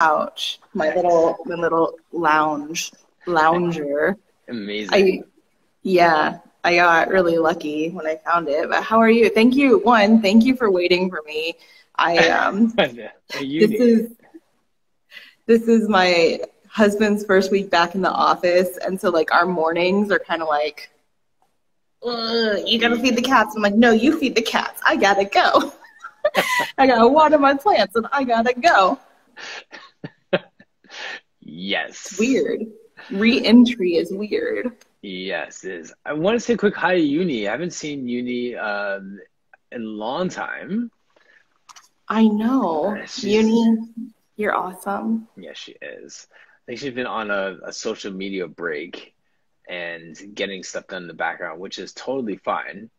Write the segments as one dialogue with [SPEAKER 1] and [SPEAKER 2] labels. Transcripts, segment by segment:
[SPEAKER 1] couch, my little lounger.
[SPEAKER 2] Amazing.
[SPEAKER 1] I got really lucky when I found it. But how are you? Thank you. Thank you for waiting for me. This is my husband's first week back in the office, and so like our mornings are kind of like, you gotta feed the cats. I'm like, no, you feed the cats. I gotta go. I gotta water my plants, and I gotta go.
[SPEAKER 2] Yes.
[SPEAKER 1] It's weird. Re-entry is weird.
[SPEAKER 2] Yes, it is. I want to say a quick hi to Uni. I haven't seen Uni in a long time.
[SPEAKER 1] I know. Uni, you're awesome.
[SPEAKER 2] Yeah, she is. I think she's been on a social media break and getting stuff done in the background, which is totally fine.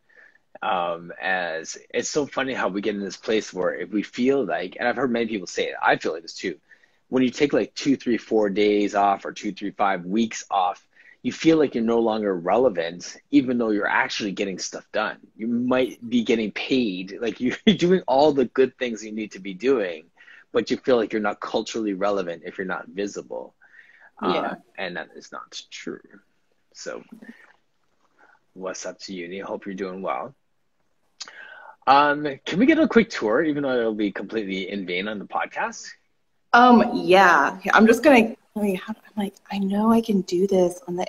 [SPEAKER 2] As it's so funny how we get in this place where if we feel like, and I've heard many people say it, I feel like this too, when you take like 2, 3, 4 days off or 2, 3, 5 weeks off, you feel like you're no longer relevant, even though you're actually getting stuff done. You might be getting paid, like you're doing all the good things you need to be doing, but you feel like you're not culturally relevant if you're not visible. And that is not true. So what's up to you? I hope you're doing well. Can we get a quick tour, even though it'll be completely in vain on the podcast?
[SPEAKER 1] Yeah. I'm just gonna. I know I can do this on the.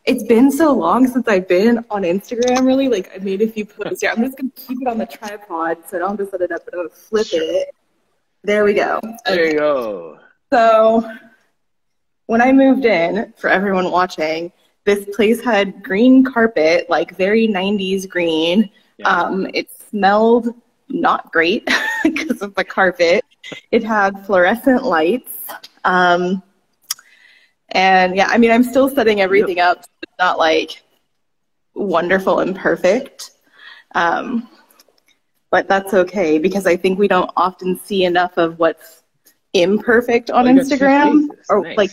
[SPEAKER 1] It's been so long since I've been on Instagram. Really, like I made a few posts. Yeah, I'm just gonna keep it on the tripod so I don't have to set it up. But I'm gonna flip it. There we go.
[SPEAKER 2] There you go.
[SPEAKER 1] So when I moved in, for everyone watching, this place had green carpet, like very 90s green. Yeah. It smelled not great because of the carpet. It had fluorescent lights. And yeah, I mean, I'm still setting everything up. So it's not like wonderful and perfect. But that's okay because I think we don't often see enough of what's imperfect on Instagram. Or nice. Like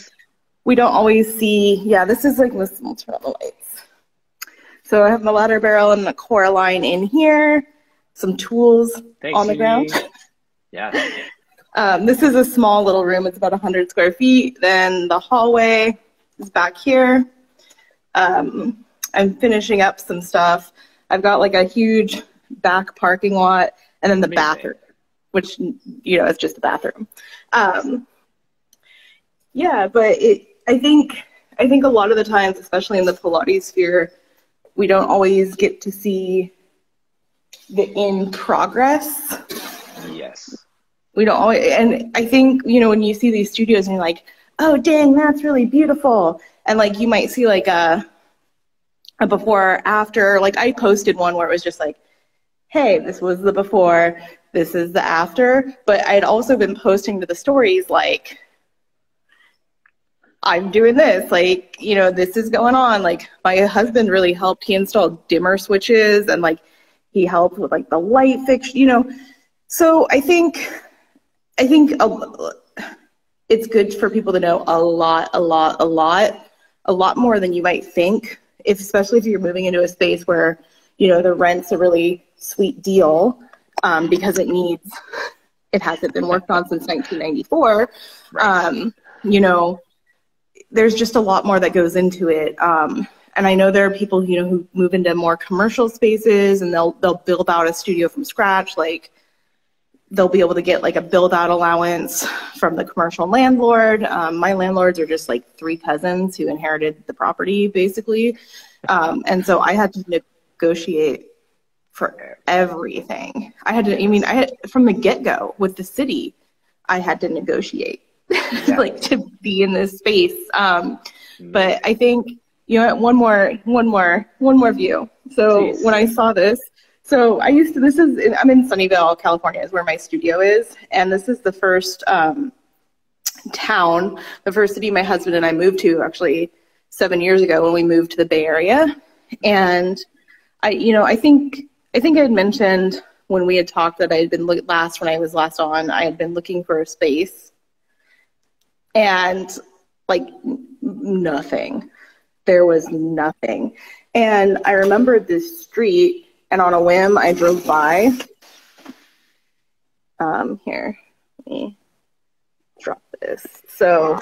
[SPEAKER 1] we don't always see, this is like, we'll turn on the lights. So I have my ladder barrel and the core line in here, some tools on the ground.
[SPEAKER 2] Yeah.
[SPEAKER 1] This is a small little room. It's about 100 square feet. Then the hallway is back here. I'm finishing up some stuff. I've got like a huge back parking lot and then the bathroom, which, it's just a bathroom. But I think a lot of the times, especially in the Pilates sphere, we don't always get to see the in progress.
[SPEAKER 2] Yes.
[SPEAKER 1] We don't always, and I think, when you see these studios and you're like, oh, dang, that's really beautiful. And like, you might see like a before, after, like I posted one where it was just like, hey, this was the before, this is the after. But I'd also been posting to the stories like, I'm doing this, like, this is going on. Like my husband really helped. He installed dimmer switches and like he helped with like the light fixture, So I think it's good for people to know a lot more than you might think, especially if you're moving into a space where, the rent's a really sweet deal because it hasn't been worked on since 1994. Right. There's just a lot more that goes into it. And I know there are people, who move into more commercial spaces and they'll build out a studio from scratch. Like they'll be able to get like a build out allowance from the commercial landlord. My landlords are just like 3 cousins who inherited the property basically. And so I had to negotiate for everything. I had from the get-go with the city, I had to negotiate. Like to be in this space. But I think, one more view. So Jeez. When I saw this, so I'm in Sunnyvale, California is where my studio is. And this is the first the first city my husband and I moved to actually 7 years ago when we moved to the Bay Area. And I think I had mentioned when we had talked that I had been when I was last on, I had been looking for a space. And like nothing. There was nothing. And I remembered this street, and on a whim, I drove by. Here, let me drop this. So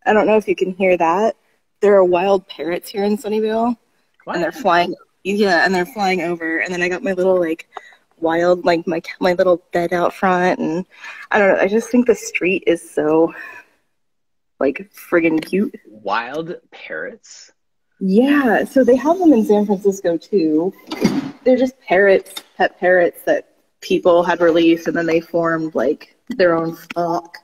[SPEAKER 1] I don't know if you can hear that. There are wild parrots here in Sunnyvale.
[SPEAKER 2] What?
[SPEAKER 1] And they're flying. Yeah, and they're flying over. And then I got my little, like, wild, like, my little bed out front. And I don't know. I just think the street is so, like, friggin' cute.
[SPEAKER 2] Wild parrots?
[SPEAKER 1] Yeah, so they have them in San Francisco, too. They're just parrots, pet parrots that people had released, and then they formed, like, their own flock.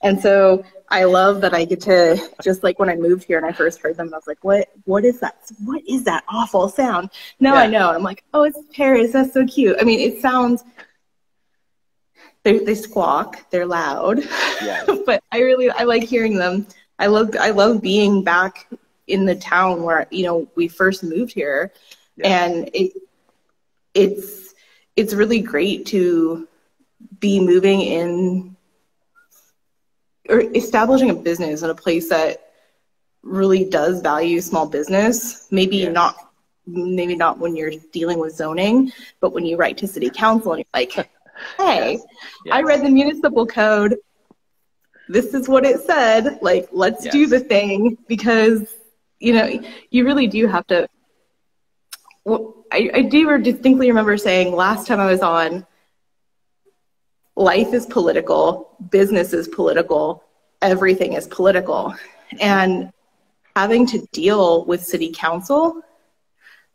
[SPEAKER 1] And so I love that I get to, just like when I moved here and I first heard them, I was like, what is that? What is that awful sound? Now I know. I'm like, oh, it's parrots. That's so cute. I mean, it sounds, they squawk, they're loud,
[SPEAKER 2] Yeah.
[SPEAKER 1] but I like hearing them. I love being back in the town where, you know, we first moved here. Yeah. And it's really great to be moving in or establishing a business in a place that really does value small business. Maybe not when you're dealing with zoning, but when you write to city council and you're like, hey, I read the municipal code. This is what it said. Like, let's do the thing, because, you know, you really do have to. Well, I do distinctly remember saying last time I was on, life is political, business is political, everything is political. And having to deal with city council,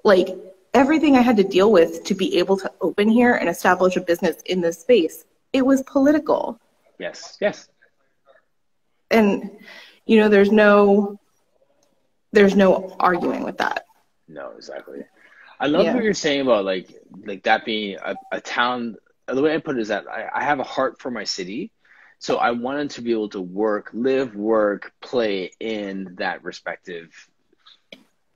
[SPEAKER 1] like everything I had to deal with to be able to open here and establish a business in this space, it was political.
[SPEAKER 2] Yes, yes.
[SPEAKER 1] And, you know, there's no arguing with that.
[SPEAKER 2] No, exactly. I love what you're saying about like that being a town. The way I put it is that I have a heart for my city. So I wanted to be able to live, work, play in that respective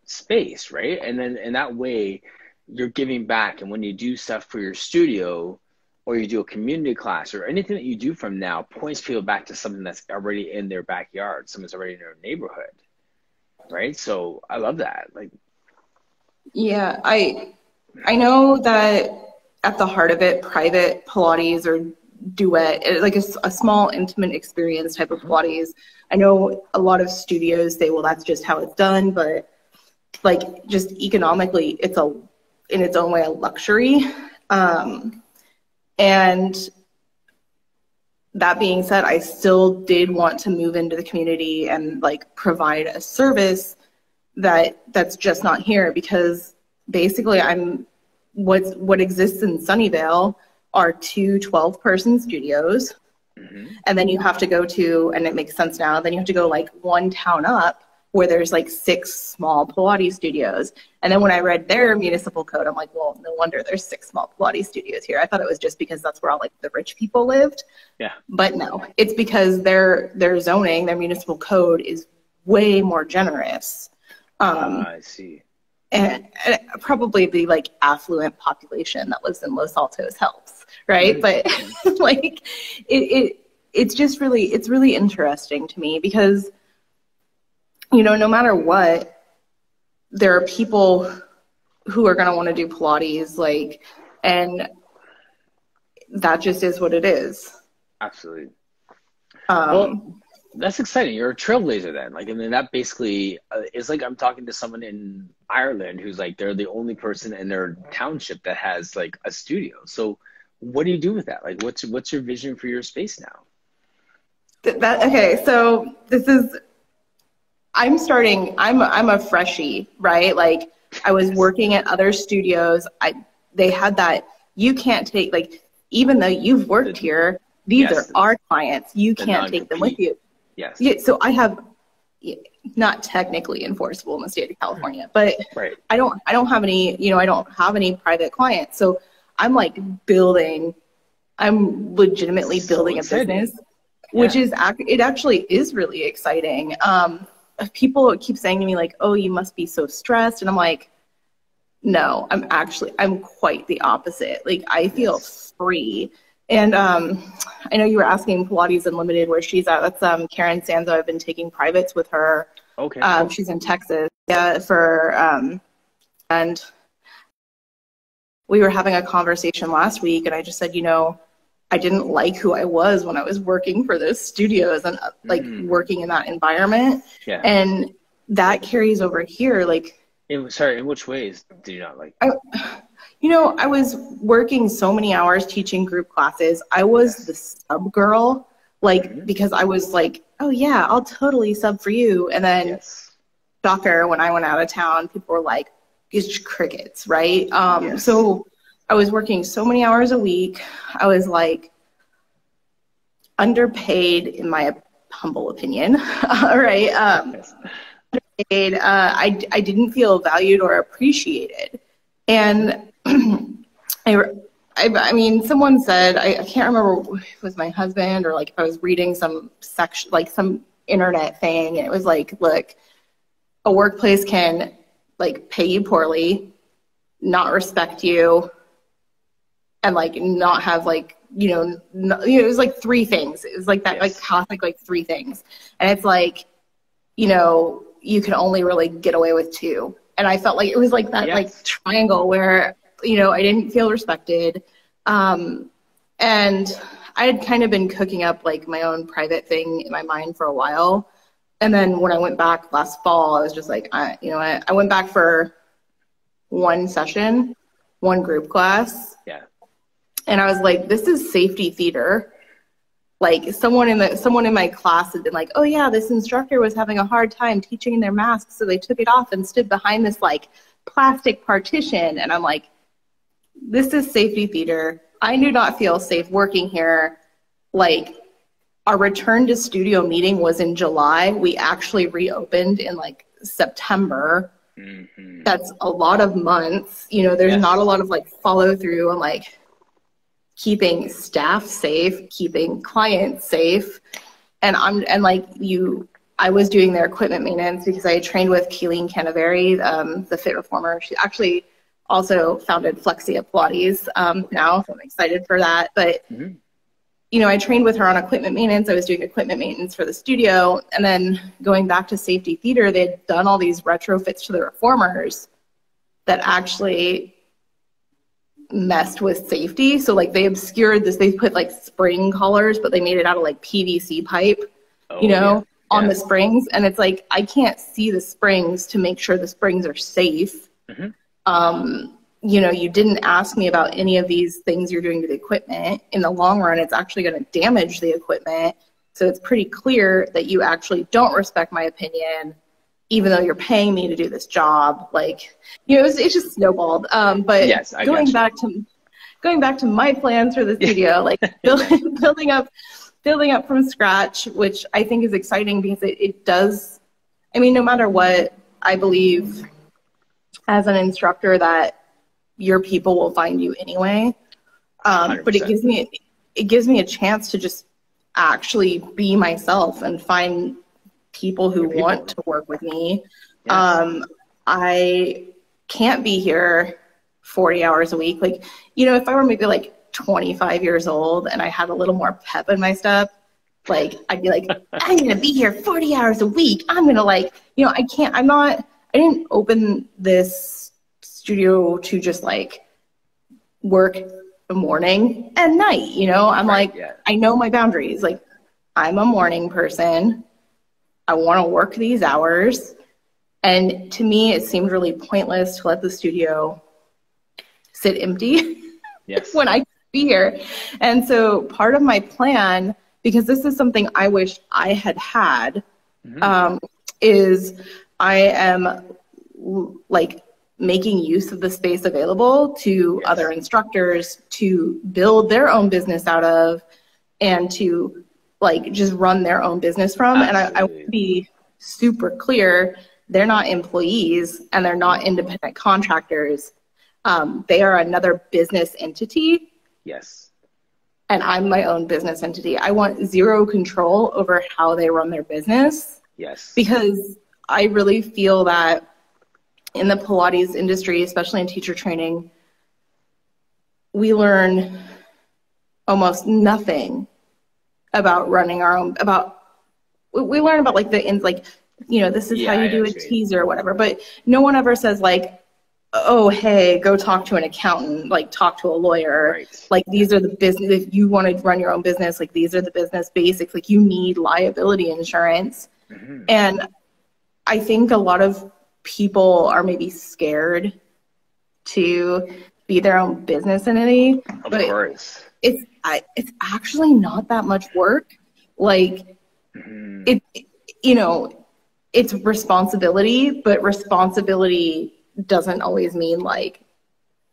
[SPEAKER 2] space, right? And then in that way, you're giving back. And when you do stuff for your studio, or you do a community class, or anything that you do from now, points people back to something that's already in their backyard, something's already in their neighborhood, right? So I love that. Like,
[SPEAKER 1] yeah, I know that at the heart of it, private Pilates or duet, like a small intimate experience type of Pilates. I know a lot of studios say, well, that's just how it's done, but like just economically, it's in its own way a luxury. And that being said, I still did want to move into the community and like provide a service that's just not here, because basically what exists in Sunnyvale are two 12-person studios. And then you have to go to, and it makes sense now, then you have to go like one town up where there's like 6 small Pilates studios. And then when I read their municipal code, I'm like, well, no wonder there's 6 small Pilates studios here. I thought it was just because that's where all like the rich people lived. Yeah. But no, it's because their zoning, their municipal code is way more generous.
[SPEAKER 2] I see.
[SPEAKER 1] And probably the like affluent population that lives in Los Altos helps, right? But like it's just it's really interesting to me, because, you know, no matter what, there are people who are going to want to do Pilates, like, and that just is what it is.
[SPEAKER 2] Absolutely. Well, that's exciting. You're a trailblazer then. Like, and then that basically is like I'm talking to someone in Ireland who's like, they're the only person in their township that has like a studio. So what do you do with that? Like, what's your vision for your space now?
[SPEAKER 1] Okay, so I'm a freshie, right? Like, I was working at other studios. They had that, you can't take, like, even though you've worked here, these are our clients. You can't take them with you. Yes. Yeah, so I have, not technically enforceable in the state of California, but I don't have any, you know, I don't have any private clients. So I'm like I'm legitimately building a business, which is, it actually is really exciting. People keep saying to me like, oh, you must be so stressed. And I'm like, no, I'm quite the opposite. Like, I feel free. And I know you were asking Pilates Unlimited where she's at. That's Karen Sanzo. I've been taking privates with her. Okay. She's in Texas. Yeah, and we were having a conversation last week, and I just said, you know, I didn't like who I was when I was working for those studios and like working in that environment.
[SPEAKER 2] Yeah.
[SPEAKER 1] And that carries over here. Like,
[SPEAKER 2] in which ways do you not like?
[SPEAKER 1] I was working so many hours teaching group classes. I was the sub girl, like, because I was like, oh yeah, I'll totally sub for you. And then shocker, when I went out of town, people were like, it's crickets, right? So I was working so many hours a week. I was like underpaid, in my humble opinion. All right. Underpaid. I didn't feel valued or appreciated. And I mean, someone said, I can't remember if it was my husband or like if I was reading some section, like some internet thing, and it was like, look, a workplace can like pay you poorly, not respect you, and like not have like, it was like three things. It was like that, like classic, like three things. And it's like, you can only really get away with two. And I felt like it was like that, like triangle where, I didn't feel respected. And I had kind of been cooking up like my own private thing in my mind for a while. And then when I went back last fall, I was just like, I went back for one session, one group class.
[SPEAKER 2] Yeah.
[SPEAKER 1] And I was like, this is safety theater. Like someone in my class had been like, oh yeah, this instructor was having a hard time teaching in their masks, so they took it off and stood behind this like plastic partition. And I'm like, this is safety theater. I do not feel safe working here. Like, our return to studio meeting was in July. We actually reopened in like September. That's a lot of months. There's not a lot of like follow through on like keeping staff safe, keeping clients safe. And I was doing their equipment maintenance because I trained with Keeleen Canaveri, the fit reformer. She actually also founded Flexia Pilates now, so I'm excited for that. But I trained with her on equipment maintenance. I was doing equipment maintenance for the studio. And then going back to safety theater, they'd done all these retrofits to the reformers that actually messed with safety. So like they obscured this, they put like spring collars, but they made it out of like PVC pipe, on the springs. And it's like, I can't see the springs to make sure the springs are safe. You didn't ask me about any of these things you're doing to the equipment. In the long run, it's actually going to damage the equipment. So it's pretty clear that you actually don't respect my opinion, even though you're paying me to do this job. Like, it's just snowballed. But going back to my plans for the studio, like building up from scratch, which I think is exciting because it does. I mean, no matter what, I believe as an instructor that your people will find you anyway. But it gives me a chance to just actually be myself and find people who want to work with me. I can't be here 40 hours a week. Like, if I were maybe like 25 years old and I had a little more pep in my step, like I'd be like, I'm going to be here 40 hours a week. I'm going to I didn't open this studio to just like work the morning and night, I know my boundaries. Like, I'm a morning person. I want to work these hours. And to me, it seemed really pointless to let the studio sit empty when I could be here. And so part of my plan, because this is something I wish I had, is I am like making use of the space available to other instructors to build their own business out of and to like just run their own business from. And I want to be super clear, they're not employees and they're not independent contractors. They are another business entity.
[SPEAKER 2] Yes.
[SPEAKER 1] And I'm my own business entity. I want zero control over how they run their business.
[SPEAKER 2] Yes.
[SPEAKER 1] Because I really feel that in the Pilates industry, especially in teacher training, we learn almost nothing about running our own, we learn about like the ins, like, this is how you do a teaser or whatever, but no one ever says like, oh, hey, go talk to an accountant, like talk to a lawyer.
[SPEAKER 2] Right.
[SPEAKER 1] Like these are the business, if you want to run your own business, like these are the business basics. Like you need liability insurance.
[SPEAKER 2] Mm-hmm.
[SPEAKER 1] And I think a lot of people are maybe scared to be their own business entity.
[SPEAKER 2] Of
[SPEAKER 1] But
[SPEAKER 2] course.
[SPEAKER 1] it's actually not that much work. Like
[SPEAKER 2] Mm-hmm.
[SPEAKER 1] you know, it's responsibility, but responsibility doesn't always mean like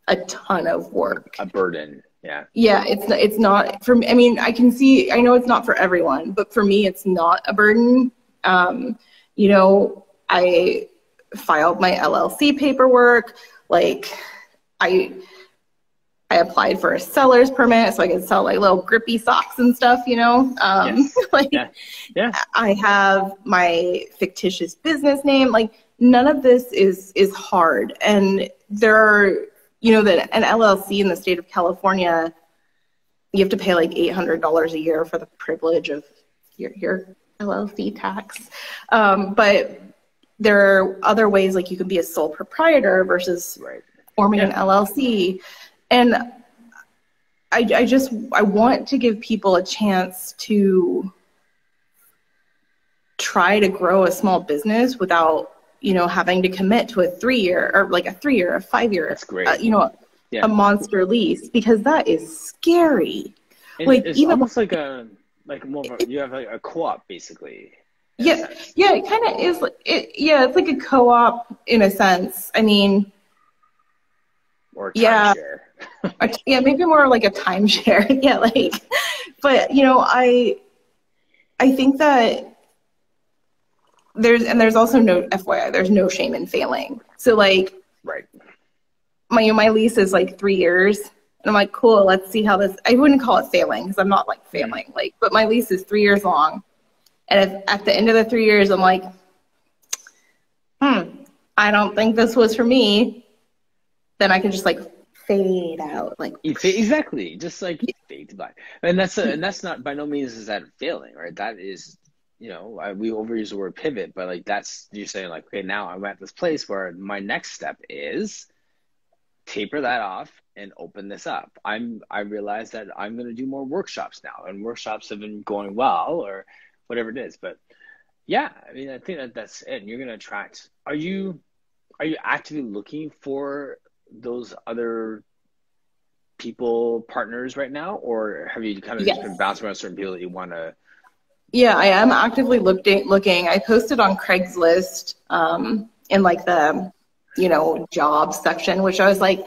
[SPEAKER 1] a ton of work.
[SPEAKER 2] A burden. Yeah.
[SPEAKER 1] Yeah, it's not for me. I mean, I know it's not for everyone, but for me, it's not a burden. You know, I filed my LLC paperwork. Like, I applied for a seller's permit so I could sell like little grippy socks and stuff, you know?
[SPEAKER 2] Yes.
[SPEAKER 1] Like,
[SPEAKER 2] yeah.
[SPEAKER 1] I have my fictitious business name. Like, none of this is hard. And there are, you know, an LLC in the state of California, you have to pay like $800 a year for the privilege of your LLC tax. But there are other ways, like you can be a sole proprietor versus forming an LLC. And I want to give people a chance to try to grow a small business without, you know, having to commit to a 3-year or like a 3-year, a 5-year,
[SPEAKER 2] That's great.
[SPEAKER 1] You know, a monster lease, because that is scary.
[SPEAKER 2] Like it's even almost like more of a, you have like a co-op basically.
[SPEAKER 1] Yeah, it kind of is. It's like a co-op in a sense. I mean,
[SPEAKER 2] or timeshare.
[SPEAKER 1] Yeah, maybe more like a timeshare. Yeah, like, but you know, I think that there's also no FYI, there's no shame in failing. So like, my lease is like 3 years, and I'm like, cool, let's see how this. I wouldn't call it failing because I'm not like failing, like, but my lease is 3 years long, and if at the end of the 3 years I'm like, I don't think this was for me, then I can just like fade out, like
[SPEAKER 2] exactly, just like fade to black. And that's not, by no means is that failing, right? That is, you know, we overuse the word pivot, but like that's, you're saying like, okay, now I'm at this place where my next step is taper that off and open this up. I realize that I'm going to do more workshops now, and workshops have been going well, or whatever it is. But yeah, I mean, I think that's it. And you're going to attract. Are you actively looking for those other people, partners right now, or have you kind of just been bouncing around certain people that you want to?
[SPEAKER 1] Yeah, I am actively looking. I posted on Craigslist in like the, you know, job section, which I was like,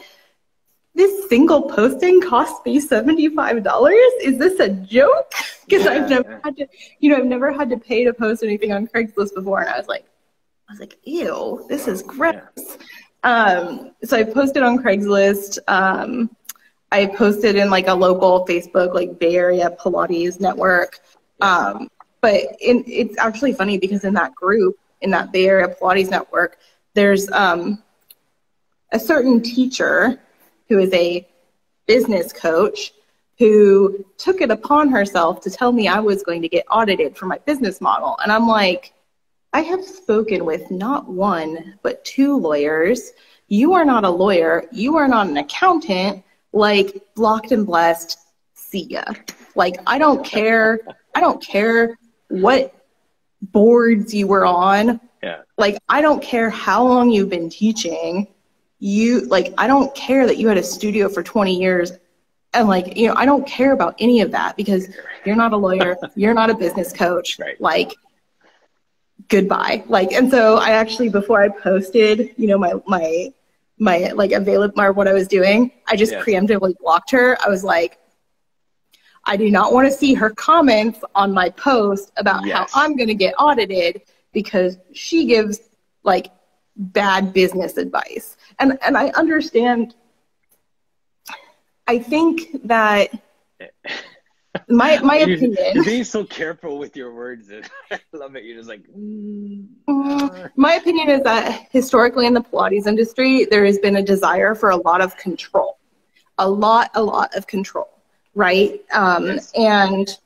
[SPEAKER 1] this single posting cost me $75. Is this a joke? Because I've never had to pay to post anything on Craigslist before, and I was like, ew, this is gross. So I posted on Craigslist. I posted in like a local Facebook, like Bay Area Pilates network. But it's actually funny because in that group, in that Bay Area Pilates network, there's a certain teacher who is a business coach who took it upon herself to tell me I was going to get audited for my business model. And I'm like, I have spoken with not one, but 2 lawyers. You are not a lawyer. You are not an accountant. Like, blocked and blessed, see ya. Like, I don't care what boards you were on.
[SPEAKER 2] Yeah.
[SPEAKER 1] Like, I don't care how long you've been teaching. I don't care that you had a studio for 20 years. And like, you know, I don't care about any of that because you're not a lawyer. You're not a business coach.
[SPEAKER 2] Right.
[SPEAKER 1] Like, goodbye. Like, and so I actually, before I posted, you know, my like what I was doing, I just preemptively blocked her. I was like, I do not want to see her comments on my post about how I'm going to get audited because she gives like bad business advice. And I understand. I think that my opinion.
[SPEAKER 2] You're being so careful with your words. And I love it. You're just like.
[SPEAKER 1] My opinion is that historically in the Pilates industry, there has been a desire for a lot of control, a lot of control, right? And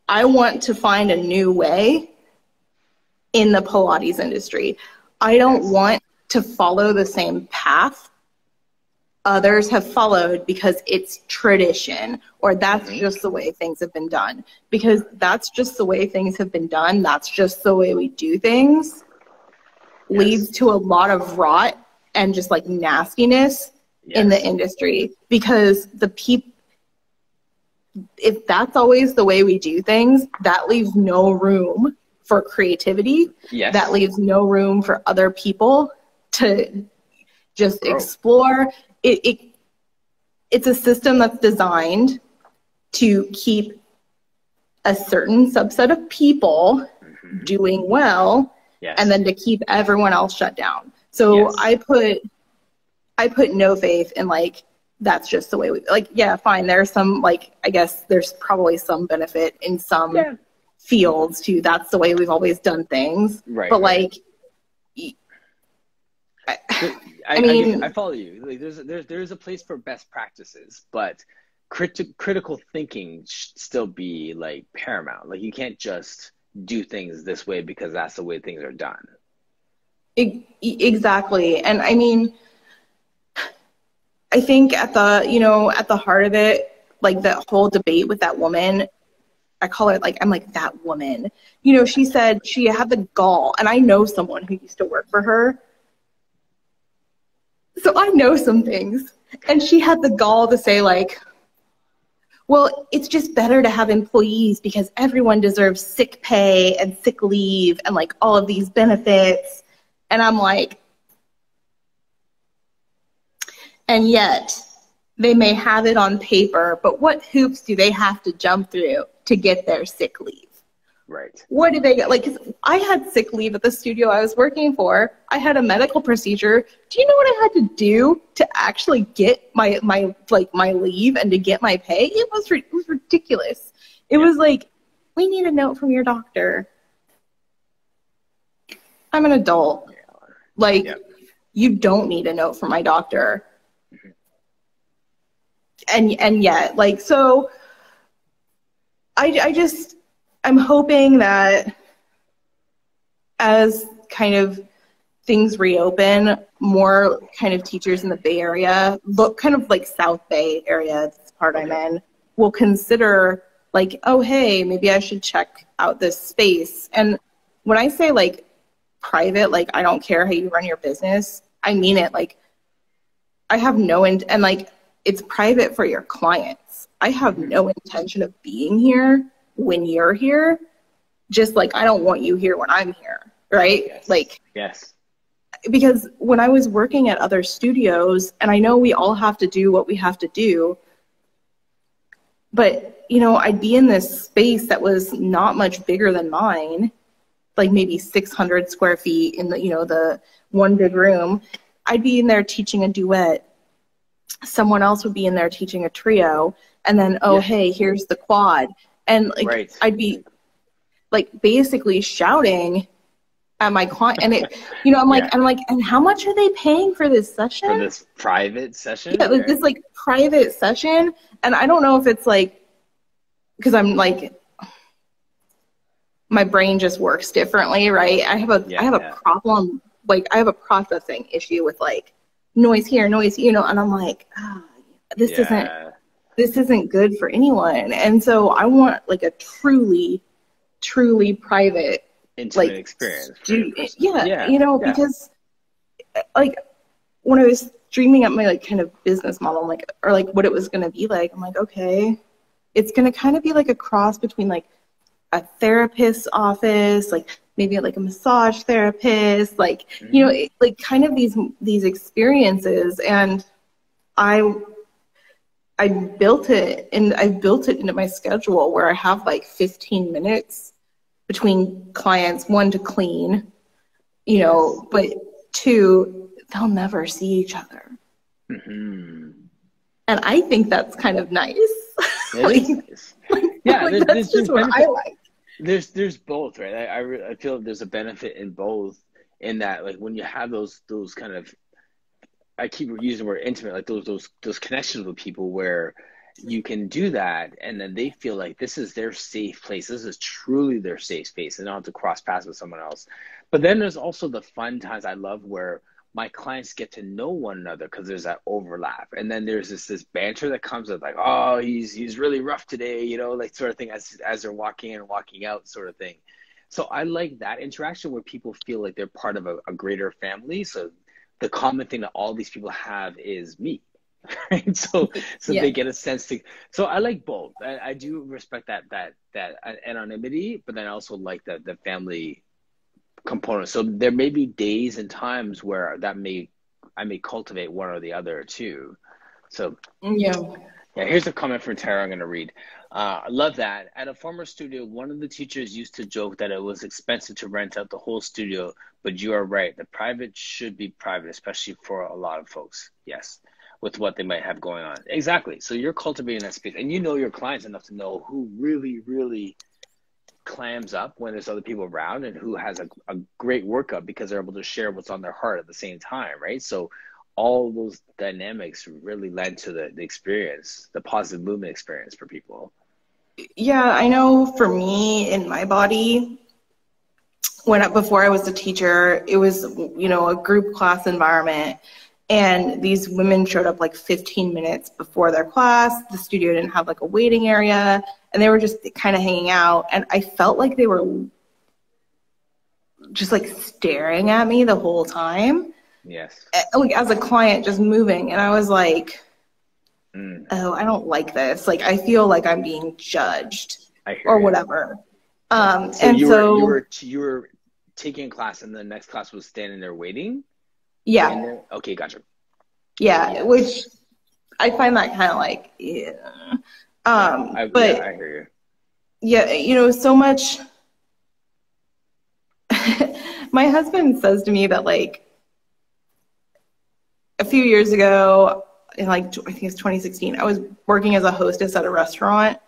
[SPEAKER 1] I want to find a new way in the Pilates industry. I don't want to follow the same path others have followed because it's tradition, or that's just the way things have been done. Because that's just the way things have been done. That's just the way we do things. Leads to a lot of rot and just like nastiness in the industry. Because if that's always the way we do things, that leaves no room for creativity. That leaves no room for other people to just explore. It's a system that's designed to keep a certain subset of people doing well, and then to keep everyone else shut down. So I put no faith in like, that's just the way we, like, yeah, fine. There's some, like, I guess there's probably some benefit in some fields to that's the way we've always done things. But like, I mean,
[SPEAKER 2] I follow you. Like, there's a place for best practices, but critical thinking should still be like paramount. Like, you can't just do things this way because that's the way things are done.
[SPEAKER 1] Exactly. And I mean, I think at the heart of it, like that whole debate with that woman, I call it like, I'm like, that woman, you know, she said she had the gall, and I know someone who used to work for her. So I know some things, and she had the gall to say like, well, it's just better to have employees because everyone deserves sick pay and sick leave and like all of these benefits. And I'm like, and yet they may have it on paper, but what hoops do they have to jump through to get their sick leave?
[SPEAKER 2] Right.
[SPEAKER 1] What do they get? Like, 'cause I had sick leave at the studio I was working for. I had a medical procedure. Do you know what I had to do to actually get my leave and to get my pay? It was ridiculous. It was like, we need a note from your doctor. I'm an adult. Like, you don't need a note from my doctor. And yet, like, so I'm hoping that as kind of things reopen, more kind of teachers in the Bay Area, look kind of like South Bay area, this part I'm in, will consider like, oh, hey, maybe I should check out this space. And when I say like private, like I don't care how you run your business, I mean it. Like, I have and like, it's private for your clients. I have no intention of being here when you're here, just like I don't want you here when I'm here, right? Because when I was working at other studios, and I know we all have to do what we have to do, but you know, I'd be in this space that was not much bigger than mine, like maybe 600 square feet in the, you know, the one big room. I'd be in there teaching a duet. Someone else would be in there teaching a trio, and then, hey, here's the quad. And like, I'd be like basically shouting at my client, and it, you know, I'm like, and how much are they paying for this session?
[SPEAKER 2] For this private session?
[SPEAKER 1] Yeah, like this like private session. And I don't know if it's like, because I'm like, my brain just works differently, right? I have a problem, like I have a processing issue with like noise here, you know, and I'm like, this isn't good for anyone. And so I want like a truly private,
[SPEAKER 2] intimate
[SPEAKER 1] like
[SPEAKER 2] experience.
[SPEAKER 1] You know, because like when I was dreaming up my like kind of business model, like, or like what it was going to be like, I'm like, okay, it's going to kind of be like a cross between like a therapist's office, like maybe like a massage therapist, like, you know, like kind of these experiences. And I built it, and I built it into my schedule where I have like 15 minutes between clients, one to clean, you know, but two, they'll never see each other. And I think that's kind of nice. That's just what I like.
[SPEAKER 2] There's both, right? I feel there's a benefit in both, in that like when you have those kind of, I keep using the word intimate, like those connections with people where you can do that, and then they feel like this is their safe place. This is truly their safe space, and not have to cross paths with someone else. But then there's also the fun times I love where my clients get to know one another because there's that overlap. And then there's this banter that comes with like, oh, he's really rough today, you know, like sort of thing as they're walking in and walking out sort of thing. So I like that interaction where people feel like they're part of a greater family. So the common thing that all these people have is me. Right? So
[SPEAKER 1] Yeah.
[SPEAKER 2] they get a sense to, so I like both. I do respect that anonymity, but then I also like the family component. So there may be days and times where I may cultivate one or the other too. So
[SPEAKER 1] Yeah.
[SPEAKER 2] yeah, here's a comment from Tara I'm going to read. I love that. At a former studio, one of the teachers used to joke that it was expensive to rent out the whole studio, but you are right. The private should be private, especially for a lot of folks. Yes, with what they might have going on. Exactly. So you're cultivating that space, and you know your clients enough to know who really, really clams up when there's other people around and who has a great workup because they're able to share what's on their heart at the same time, right? So all those dynamics really led to the experience, the positive movement experience for people.
[SPEAKER 1] Yeah, I know for me in my body, before I was a teacher, it was, a group class environment. And these women showed up like 15 minutes before their class. The studio didn't have like a waiting area, and they were just kind of hanging out. And I felt like they were just like staring at me the whole time.
[SPEAKER 2] Yes.
[SPEAKER 1] Like as a client, just moving. And I was like, oh, I don't like this. Like I feel like I'm being judged or whatever.
[SPEAKER 2] You were taking a class and the next class was standing there waiting?
[SPEAKER 1] Yeah.
[SPEAKER 2] Okay, gotcha.
[SPEAKER 1] Yeah, yes. Which I find that kind of like, yeah. But
[SPEAKER 2] I hear you.
[SPEAKER 1] Yeah, so much. My husband says to me that like a few years ago, in like I think it's 2016, I was working as a hostess at a restaurant.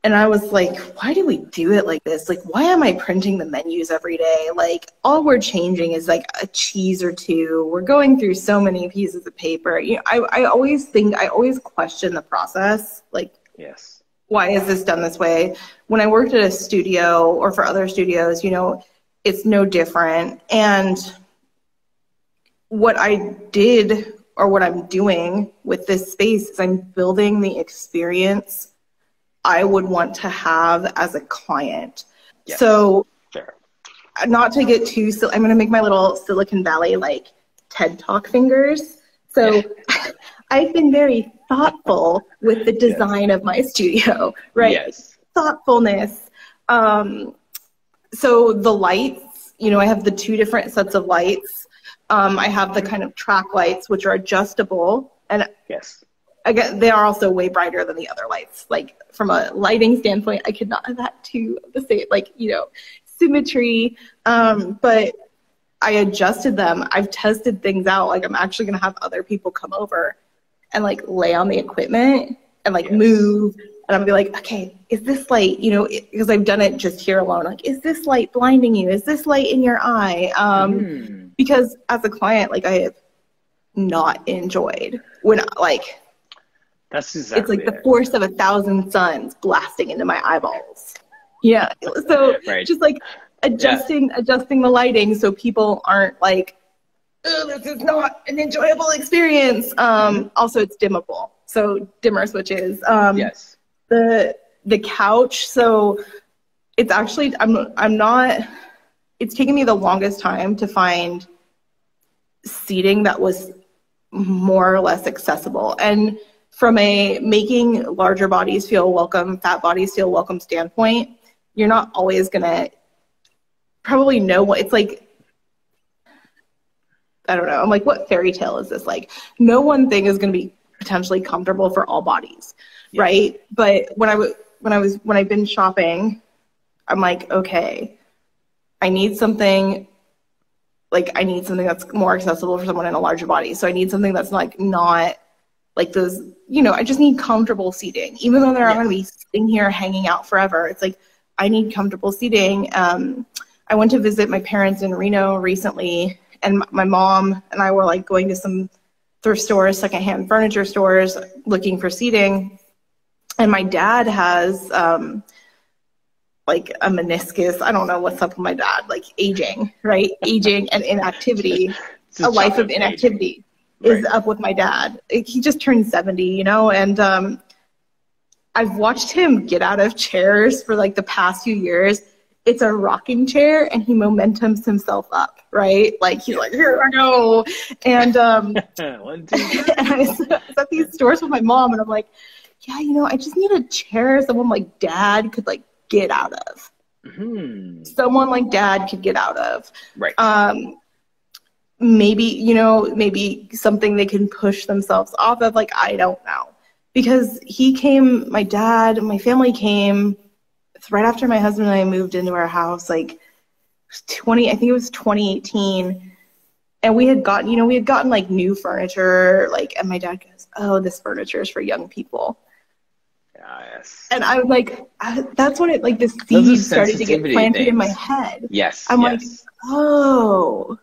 [SPEAKER 1] And I was like, why do we do it like this? Like, why am I printing the menus every day? Like, all we're changing is like a cheese or two. We're going through so many pieces of paper. I always question the process. Like,
[SPEAKER 2] yes,
[SPEAKER 1] why is this done this way? When I worked at a studio or for other studios, it's no different. And what I did or what I'm doing with this space is I'm building the experience I would want to have as a client. Yes. So
[SPEAKER 2] sure.
[SPEAKER 1] Not to get too, I'm going to make my little Silicon Valley like TED Talk fingers. So I've been very thoughtful with the design of my studio, right?
[SPEAKER 2] Yes.
[SPEAKER 1] Thoughtfulness. So the lights, I have the two different sets of lights. I have the kind of track lights, which are adjustable. And
[SPEAKER 2] yes.
[SPEAKER 1] Again, they are also way brighter than the other lights. Like from a lighting standpoint, I could not have that to the same, symmetry. But I adjusted them. I've tested things out. Like I'm actually going to have other people come over and like lay on the equipment and like move. And I'm gonna be like, okay, is this light, because I've done it just here alone. Like, is this light blinding you? Is this light in your eye? Because as a client, like I have not enjoyed when
[SPEAKER 2] that's exactly
[SPEAKER 1] it's like the force of 1,000 suns blasting into my eyeballs. Yeah. So just like adjusting the lighting so people aren't like, oh, this is not an enjoyable experience. Also, it's dimmable. So dimmer switches.
[SPEAKER 2] Yes.
[SPEAKER 1] The couch. So it's actually, it's taken me the longest time to find seating that was more or less accessible. And from a making larger bodies feel welcome, fat bodies feel welcome standpoint, you're not always going to probably know what it's like. I don't know. I'm like, what fairy tale is this? Like, no one thing is going to be potentially comfortable for all bodies, right? But when I've been shopping, I'm like, okay, I need something that's more accessible for someone in a larger body. So I need something that's like not like those, I just need comfortable seating. Even though they're not going to be sitting here hanging out forever, it's like I need comfortable seating. I went to visit my parents in Reno recently, and my mom and I were like going to some thrift stores, secondhand furniture stores, looking for seating. And my dad has like a meniscus. I don't know what's up with my dad, like aging, right? Aging and inactivity, a
[SPEAKER 2] Just
[SPEAKER 1] life
[SPEAKER 2] chalk
[SPEAKER 1] of
[SPEAKER 2] up aging.
[SPEAKER 1] inactivity is
[SPEAKER 2] Right.
[SPEAKER 1] up with my dad. He just turned 70, you know, and I've watched him get out of chairs for like the past few years. It's a rocking chair and he momentums himself up, right? Like he's like, here I go. And,
[SPEAKER 2] 1, 2, 3.
[SPEAKER 1] and I was at these stores with my mom and I'm like, yeah, you know, I just need a chair someone like dad could like get out of.
[SPEAKER 2] Hmm.
[SPEAKER 1] Someone like dad could get out of.
[SPEAKER 2] Right.
[SPEAKER 1] Maybe, you know, maybe something they can push themselves off of. Like, I don't know. Because he came, my dad, my family came right after my husband and I moved into our house, like I think it was 2018. And we had gotten like new furniture, like, and my dad goes, oh, this furniture is for young people.
[SPEAKER 2] Yes.
[SPEAKER 1] And I was like, that's when it, like, the
[SPEAKER 2] Those are
[SPEAKER 1] seed started to get
[SPEAKER 2] sensitivity
[SPEAKER 1] planted in my
[SPEAKER 2] things.
[SPEAKER 1] head.
[SPEAKER 2] Yes.
[SPEAKER 1] I'm like,
[SPEAKER 2] Yes.
[SPEAKER 1] oh,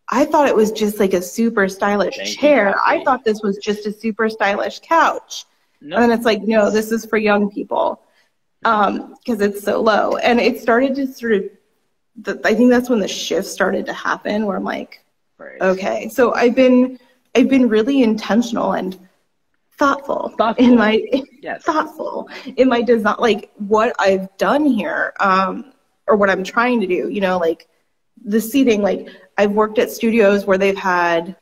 [SPEAKER 1] I thought it was just like a super stylish
[SPEAKER 2] Thank you,
[SPEAKER 1] chair. I
[SPEAKER 2] Kathy.
[SPEAKER 1] thought this was just a super stylish couch.
[SPEAKER 2] No.
[SPEAKER 1] And then it's like, no, this is for young people, because it's so low. And it started to sort of, I think that's when the shift started to happen, where I'm like,
[SPEAKER 2] Right.
[SPEAKER 1] okay. So I've been really intentional and thoughtful in my
[SPEAKER 2] Yes.
[SPEAKER 1] thoughtful in my design, like what I've done here, or what I'm trying to do. You know, like the seating. Like I've worked at studios where they've had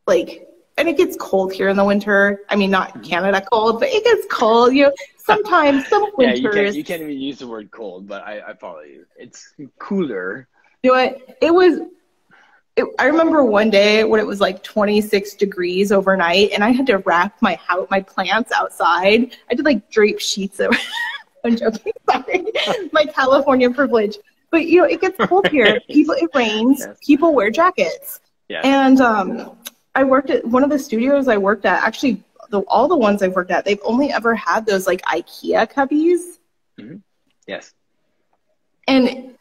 [SPEAKER 1] like, and it gets cold here in the winter. I mean, not Canada cold, but it gets cold. You know, sometimes some
[SPEAKER 2] Yeah,
[SPEAKER 1] winters.
[SPEAKER 2] you can't even use the word cold, but I follow you. It's cooler.
[SPEAKER 1] You know what? I remember one day when it was like 26 degrees overnight, and I had to wrap my plants outside. I did like drape sheets over. I'm joking. Sorry, my California privilege. But you know, it gets cold here. It rains.
[SPEAKER 2] Yes.
[SPEAKER 1] People wear jackets.
[SPEAKER 2] Yes.
[SPEAKER 1] And I worked at one of the studios I worked at. Actually, all the ones I've worked at, they've only ever had those like IKEA cubbies.
[SPEAKER 2] Mm-hmm. Yes.
[SPEAKER 1] And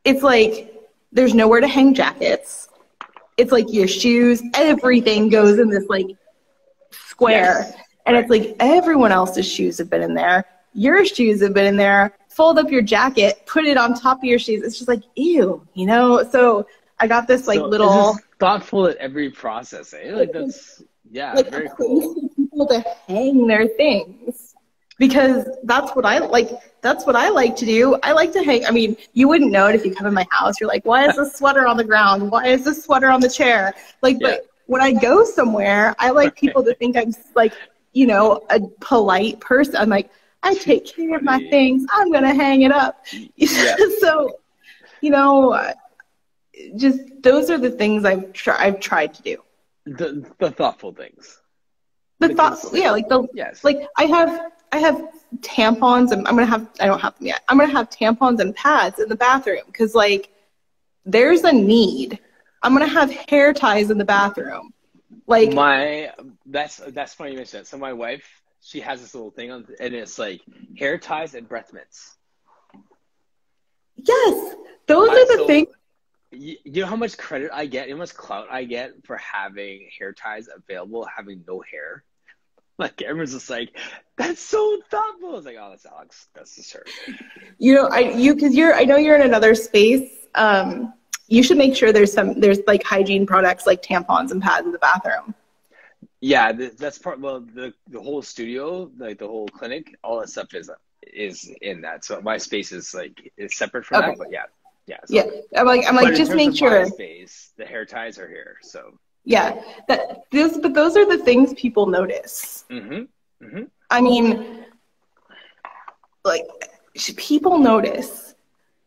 [SPEAKER 1] it's like, there's nowhere to hang jackets. It's like your shoes, everything goes in this like square.
[SPEAKER 2] Yes.
[SPEAKER 1] And
[SPEAKER 2] Right.
[SPEAKER 1] it's like everyone else's shoes have been in there. Your shoes have been in there. Fold up your jacket, put it on top of your shoes. It's just like, ew, you know? So I got this like little.
[SPEAKER 2] It's thoughtful at every process. Eh? Like that's, yeah,
[SPEAKER 1] like
[SPEAKER 2] very
[SPEAKER 1] a place
[SPEAKER 2] cool.
[SPEAKER 1] for people to hang their things, because that's what I like. That's what I like to do. I like to hang. I mean, you wouldn't know it if you come in my house. You're like, why is this sweater on the ground? Why is this sweater on the chair? Like,
[SPEAKER 2] Yeah.
[SPEAKER 1] but when I go somewhere, I like people to think I'm like, you know, a polite person. I'm like, I take care of my things. I'm gonna hang it up.
[SPEAKER 2] Yeah.
[SPEAKER 1] So, you know, just those are the things I've tried to do.
[SPEAKER 2] The thoughtful things.
[SPEAKER 1] The thoughtful, yeah, like
[SPEAKER 2] yes.
[SPEAKER 1] like I have tampons, and I don't have them yet. I'm gonna have tampons and pads in the bathroom because like there's a need. I'm gonna have hair ties in the bathroom. Like
[SPEAKER 2] that's funny you mentioned that. So my wife, she has this little thing on, and it's like hair ties and breath mints.
[SPEAKER 1] Yes, those are the things.
[SPEAKER 2] You know how much credit I get, how much clout I get for having hair ties available, having no hair? Like, everyone's just like, that's so thoughtful. It's like, oh, that's Alex. That's just her.
[SPEAKER 1] You know, I know you're in another space. You should make sure there's like hygiene products like tampons and pads in the bathroom.
[SPEAKER 2] Yeah, that's part. Well, the whole studio, like the whole clinic, all that stuff is in that. So my space is separate from that. But yeah. So,
[SPEAKER 1] yeah, I'm like just make sure.
[SPEAKER 2] My space, the hair ties are here. So
[SPEAKER 1] yeah, but those are the things people notice.
[SPEAKER 2] Mm-hmm. Mm-hmm.
[SPEAKER 1] I mean, like people notice.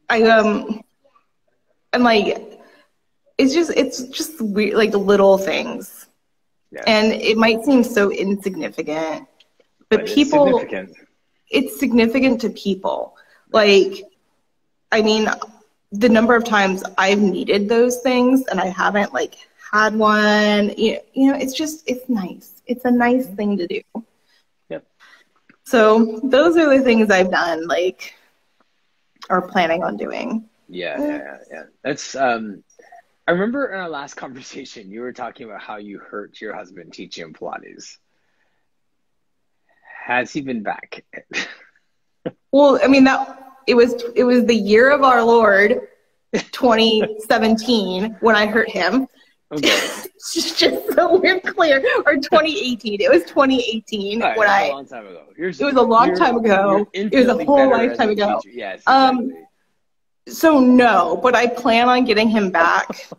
[SPEAKER 1] And like it's just weird, like little things. Yes. And it might seem so insignificant, but people, it's significant to people. Like, I mean, the number of times I've needed those things and I haven't like had one, you know, it's nice. It's a nice thing to do.
[SPEAKER 2] Yep.
[SPEAKER 1] So those are the things I've done, like, or planning on doing.
[SPEAKER 2] Yeah. That's, I remember in our last conversation, you were talking about how you hurt your husband teaching him Pilates. Has he been back?
[SPEAKER 1] Well, I mean, it was the year of our Lord, 2017, when I hurt him.
[SPEAKER 2] Okay.
[SPEAKER 1] Just so we're clear, or 2018. It was 2018
[SPEAKER 2] Right,
[SPEAKER 1] when
[SPEAKER 2] a long time ago.
[SPEAKER 1] It was a long time ago. It was a whole lifetime ago.
[SPEAKER 2] Yes, exactly.
[SPEAKER 1] So no, but I plan on getting him back.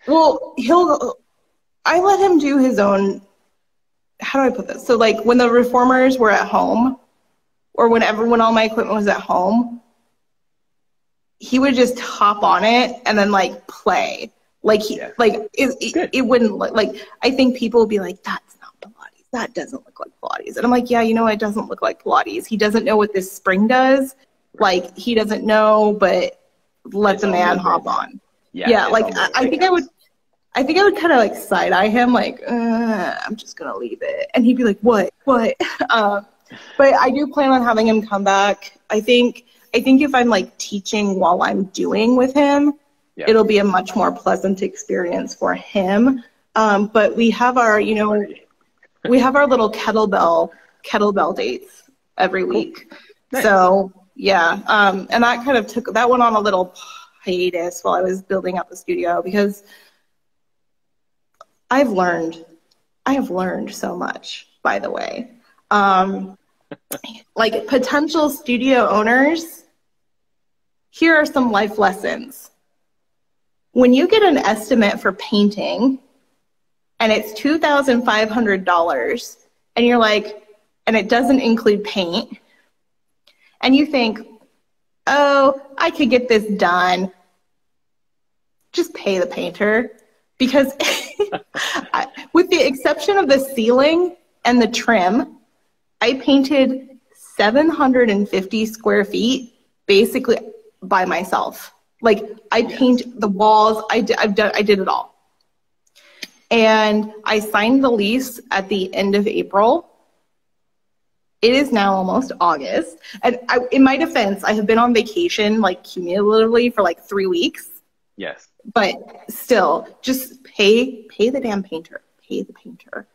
[SPEAKER 1] Well, I let him do his own. How do I put this? So like when the reformers were at home, or when all my equipment was at home, he would just hop on it and then like play. Like it wouldn't look like, I think people would be like, that's not Pilates. That doesn't look like Pilates. And I'm like, yeah, it doesn't look like Pilates. He doesn't know what this spring does. Like he doesn't know, but let the man hop on. Yeah. Like I think I would kind of like side eye him, like, I'm just going to leave it. And he'd be like, what? But I do plan on having him come back. I think if I'm like teaching while I'm doing with him, it'll be a much more pleasant experience for him. But we have our, we have our little kettlebell dates every week. Nice. So yeah. And that kind of that went on a little hiatus while I was building up the studio, because I have learned so much, by the way. Like potential studio owners, here are some life lessons. When you get an estimate for painting and it's $2,500 and you're like, and it doesn't include paint, and you think, oh, I could get this done, just pay the painter. Because with the exception of the ceiling and the trim, I painted 750 square feet basically by myself. Like I paint the walls, I did it all. And I signed the lease at the end of April. It is now almost August. And in my defense, I have been on vacation like cumulatively for like 3 weeks.
[SPEAKER 2] Yes.
[SPEAKER 1] But still, just pay the damn painter. Pay the painter.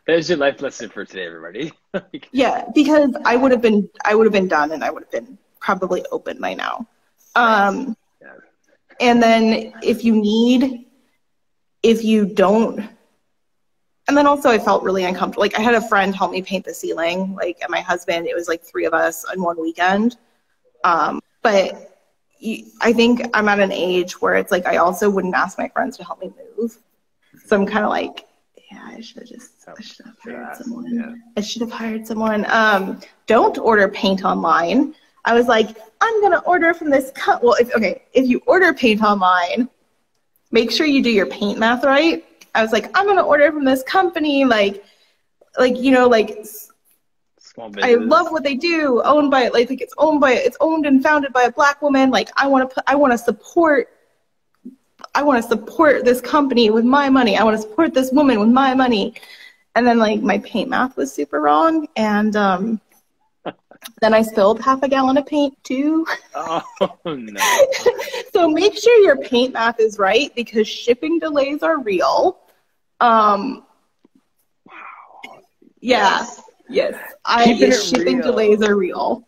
[SPEAKER 2] There's your life lesson for today, everybody.
[SPEAKER 1] Yeah, because I would have been done, and I would have been probably open by now. And then if you don't, and then also I felt really uncomfortable. Like I had a friend help me paint the ceiling, like, and my husband. It was like 3 of us on one weekend. But I think I'm at an age where it's like I also wouldn't ask my friends to help me move. So I'm kind of like, yeah, I should have hired someone. Yeah. I should have hired someone. Don't order paint online. I was like, I'm going to order from this well, if you order paint online, make sure you do your paint math right. I was like, I'm going to order from this company, like I love what they do. It's owned and founded by a Black woman. Like I want to support this company with my money. I want to support this woman with my money. And then like my paint math was super wrong. And then I spilled half a gallon of paint too.
[SPEAKER 2] Oh no.
[SPEAKER 1] So make sure your paint math is right, because shipping delays are real. Wow. Yeah. Yes. Shipping delays are real.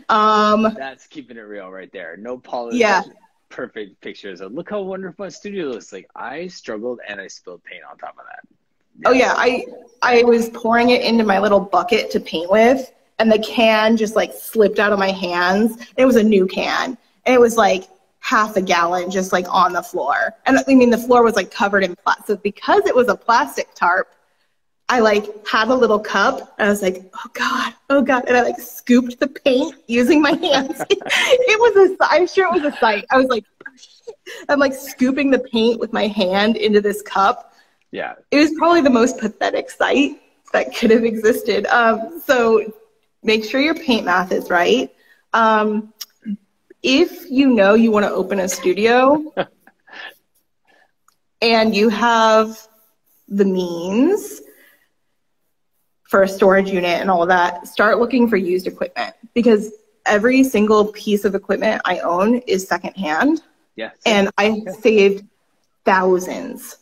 [SPEAKER 2] That's keeping it real right there. No polish. Yeah. Perfect pictures of look how wonderful my studio looks like. I struggled and I spilled paint on top of that.
[SPEAKER 1] Yeah. Oh yeah. I was pouring it into my little bucket to paint with, and the can just like slipped out of my hands. It was a new can, and it was like half a gallon just like on the floor. And I mean, the floor was like covered in plastic. So because it was a plastic tarp, I like had a little cup, and I was like, oh God. And I like scooped the paint using my hands. I'm sure it was a sight. I was like, oh shit. I'm like scooping the paint with my hand into this cup.
[SPEAKER 2] Yeah.
[SPEAKER 1] It was probably the most pathetic sight that could have existed. So make sure your paint math is right. If you want to open a studio and you have the means for a storage unit and all of that, start looking for used equipment, because every single piece of equipment I own is secondhand.
[SPEAKER 2] Yeah.
[SPEAKER 1] And I saved thousands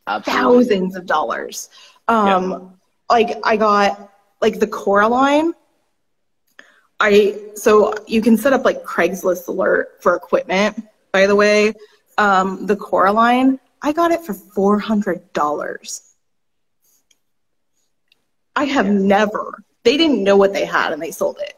[SPEAKER 1] of dollars. Like I got like the Coraline So you can set up like Craigslist alert for equipment, by the way. The Coraline, I got it for $400. I have never, they didn't know what they had and they sold it.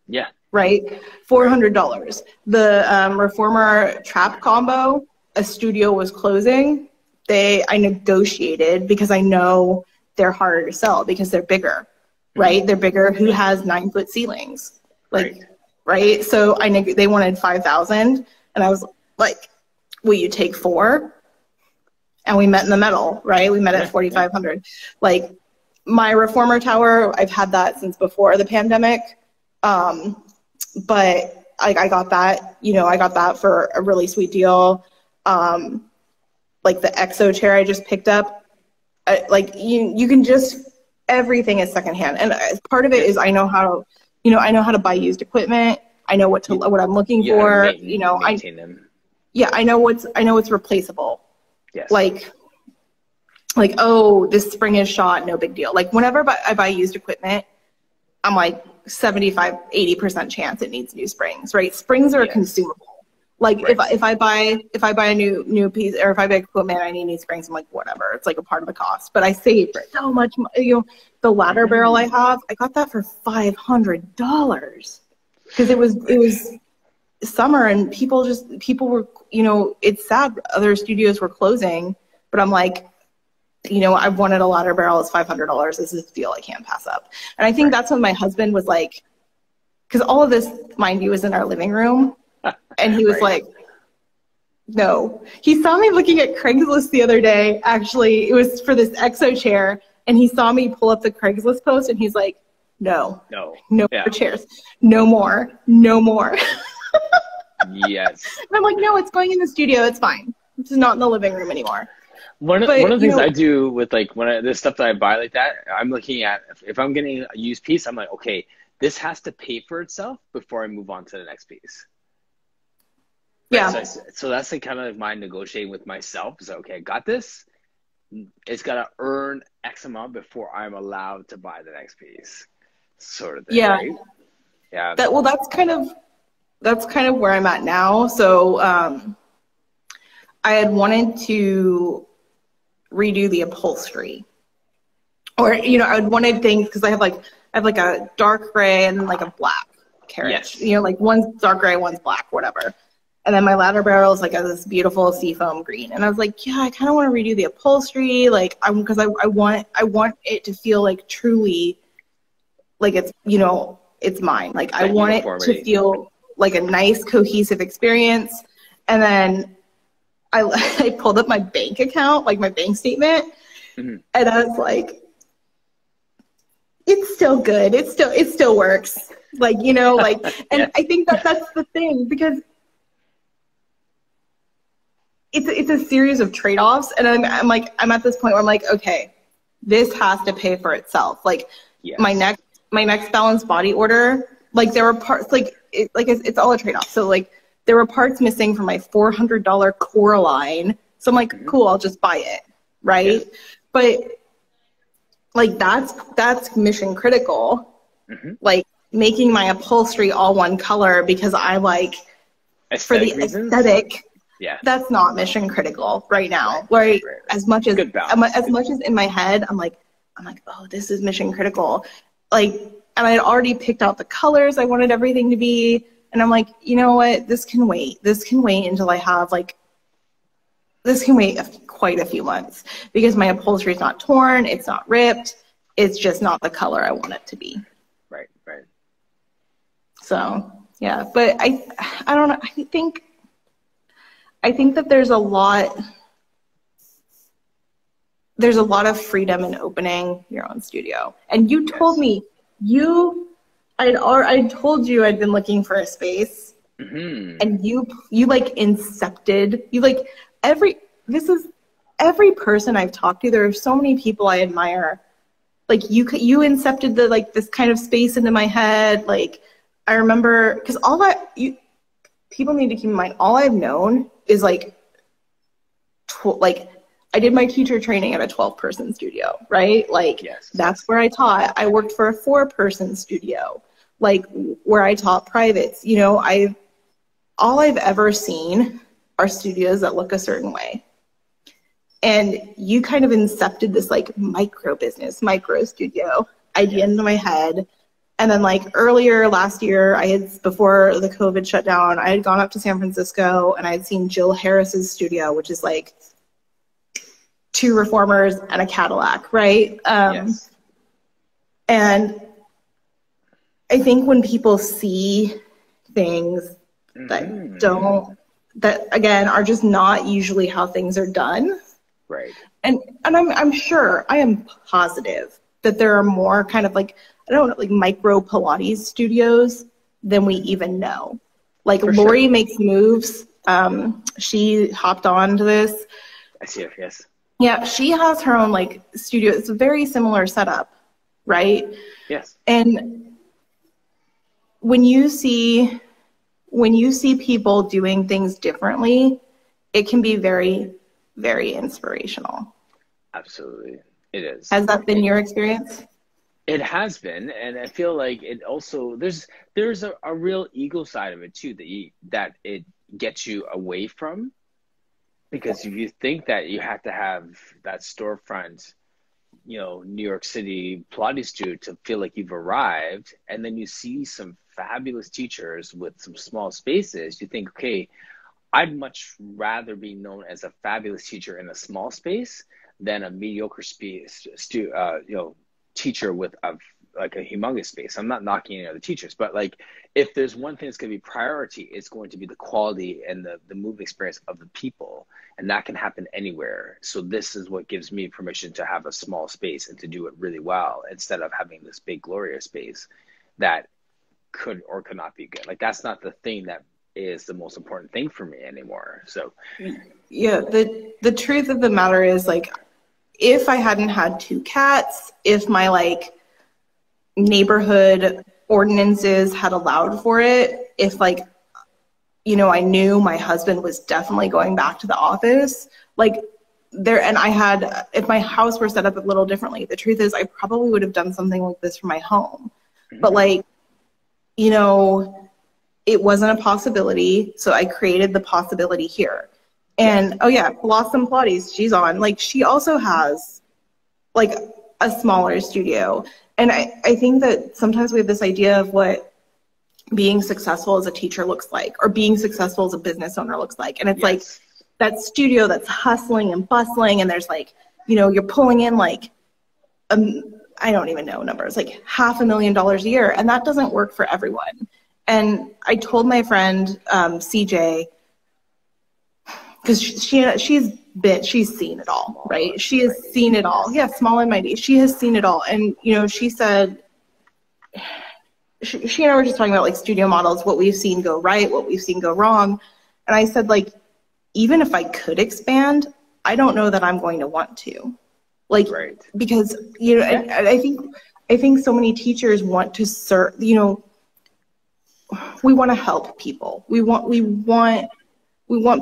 [SPEAKER 2] Yeah.
[SPEAKER 1] Right? $400. The Reformer trap combo, a studio was closing. I negotiated because I know they're harder to sell because they're bigger, right? They're bigger. Who has 9-foot ceilings? Like, right? So they wanted 5,000 and I was like, will you take 4? And we met in the middle, right? We met at 4,500. Like my Reformer tower, I've had that since before the pandemic. But I got that, I got that for a really sweet deal. Like the EXO chair I just picked up, like you can just, everything is secondhand. And part of it is I know how to buy used equipment. I know what I'm looking for.
[SPEAKER 2] Maintain them.
[SPEAKER 1] Yeah, I know what's replaceable.
[SPEAKER 2] Yes.
[SPEAKER 1] Like, oh, this spring is shot, no big deal. Like whenever I buy used equipment, I'm like 75-80% chance it needs new springs, right? Springs are consumable. Like if I buy a new piece, or if I buy equipment, I need new springs. I'm like, whatever. It's like a part of the cost. But I saved so much. The ladder barrel I got that for $500 because it was summer and people were, it's sad. Other studios were closing, but I'm like, I wanted a ladder barrel. It's $500. This is a deal I can't pass up. And I think that's when my husband was like, because all of this, mind you, was in our living room. And he was like, no. He saw me looking at Craigslist the other day. Actually, it was for this EXO chair. And he saw me pull up the Craigslist post and he's like, no more chairs. No more.
[SPEAKER 2] Yes.
[SPEAKER 1] And I'm like, no, it's going in the studio. It's fine. It's not in the living room anymore.
[SPEAKER 2] One of the things I do with like the stuff that I buy like that, I'm looking at if I'm getting a used piece, I'm like, okay, this has to pay for itself before I move on to the next piece.
[SPEAKER 1] Yeah.
[SPEAKER 2] Right? So that's like kind of like my negotiating with myself. So okay, I got this. It's got to earn X amount before I'm allowed to buy the next piece, sort of thing.
[SPEAKER 1] Yeah.
[SPEAKER 2] Right? Yeah.
[SPEAKER 1] That's kind of where I'm at now. So I had wanted to redo the upholstery, or I would wanted things because I have like a dark gray and like a black carriage.
[SPEAKER 2] Yes.
[SPEAKER 1] Like one's dark gray, one's black, whatever. And then my ladder barrel is like this beautiful seafoam green. And I was like, yeah, I kind of want to redo the upholstery, like because I want it to feel like truly like it's it's mine. Like I want it to feel like a nice cohesive experience. And then I pulled up my bank account, like my bank statement, and I was like, it's still good. It still works. Like, and I think that's the thing, because it's a series of trade-offs. And I'm at this point where I'm like, okay, this has to pay for itself. Like my next balanced body order, like there were parts, it's all a trade-off. So like, there were parts missing from my $400 Coraline. So I'm like, cool, I'll just buy it, right? Yes. But like that's mission critical. Like making my upholstery all one color because I like for the aesthetic. Yeah, that's not mission critical right now. Right. As much as in my head, I'm like, oh, this is mission critical. Like, and I had already picked out the colors I wanted everything to be. And I'm like, you know what? This can wait. This can wait until I have quite a few months, because my upholstery is not torn. It's not ripped. It's just not the color I want it to be.
[SPEAKER 2] Right.
[SPEAKER 1] So, yeah, but I don't know. I think that there's a lot of freedom in opening your own studio. And you told me I told you I'd been looking for a space, and you like incepted. You like every person I've talked to. There are so many people I admire. Like you incepted this kind of space into my head. Like I remember, because people need to keep in mind, all I've known is like I did my teacher training at a 12-person studio, right? Like that's where I taught. I worked for a 4-person studio. like where I taught privates, you know, all I've ever seen are studios that look a certain way. And you kind of incepted this like micro business, micro studio idea into my head. And then like earlier last year, before the COVID shut down, I had gone up to San Francisco and I had seen Jill Harris's studio, which is like 2 reformers and a Cadillac, right?
[SPEAKER 2] Yes.
[SPEAKER 1] And I think when people see things that again are just not usually how things are done.
[SPEAKER 2] Right.
[SPEAKER 1] And I'm sure, I am positive that there are more kind of like, I don't know, like micro Pilates studios than we even know. Like Lori makes moves. She hopped on to this.
[SPEAKER 2] I see her, yes.
[SPEAKER 1] Yeah, she has her own like studio. It's a very similar setup, right?
[SPEAKER 2] Yes.
[SPEAKER 1] And when you see people doing things differently, it can be very, very inspirational.
[SPEAKER 2] Absolutely. It is.
[SPEAKER 1] Has that been your experience?
[SPEAKER 2] It has been, and I feel like it also there's a real ego side of it too that it gets you away from, because if you think that you have to have that storefront, you know, New York City Pilates studio to feel like you've arrived, and then you see some fabulous teachers with some small spaces, you think, okay, I'd much rather be known as a fabulous teacher in a small space than a mediocre teacher with a humongous space. I'm not knocking any other teachers, but like if there's one thing that's going to be priority, it's going to be the quality and the movement experience of the people, and that can happen anywhere. So this is what gives me permission to have a small space and to do it really well, instead of having this big glorious space that could or could not be good. Like that's not the thing that is the most important thing for me anymore. So
[SPEAKER 1] yeah, the truth of the matter is, like, if I hadn't had 2 cats, if my like neighborhood ordinances had allowed for it, if like, you know, I knew my husband was definitely going back to the office, like if my house were set up a little differently, the truth is I probably would have done something like this for my home. But like, you know, it wasn't a possibility, so I created the possibility here. And oh yeah, Blossom Pilates, she's on. Like she also has like a smaller studio. And I think that sometimes we have this idea of what being successful as a teacher looks like, or being successful as a business owner looks like. And it's like that studio that's hustling and bustling, and there's like, you know, you're pulling in like I don't even know numbers, like $500,000 a year, and that doesn't work for everyone. And I told my friend CJ, because she's seen it all, right? She has seen it all. Yeah, small and mighty. She has seen it all. And, you know, she said, she and I were just talking about like studio models, what we've seen go right, what we've seen go wrong. And I said, like, even if I could expand, I don't know that I'm going to want to. Like, because, you know, I think so many teachers want to serve, you know, we want to help people. We want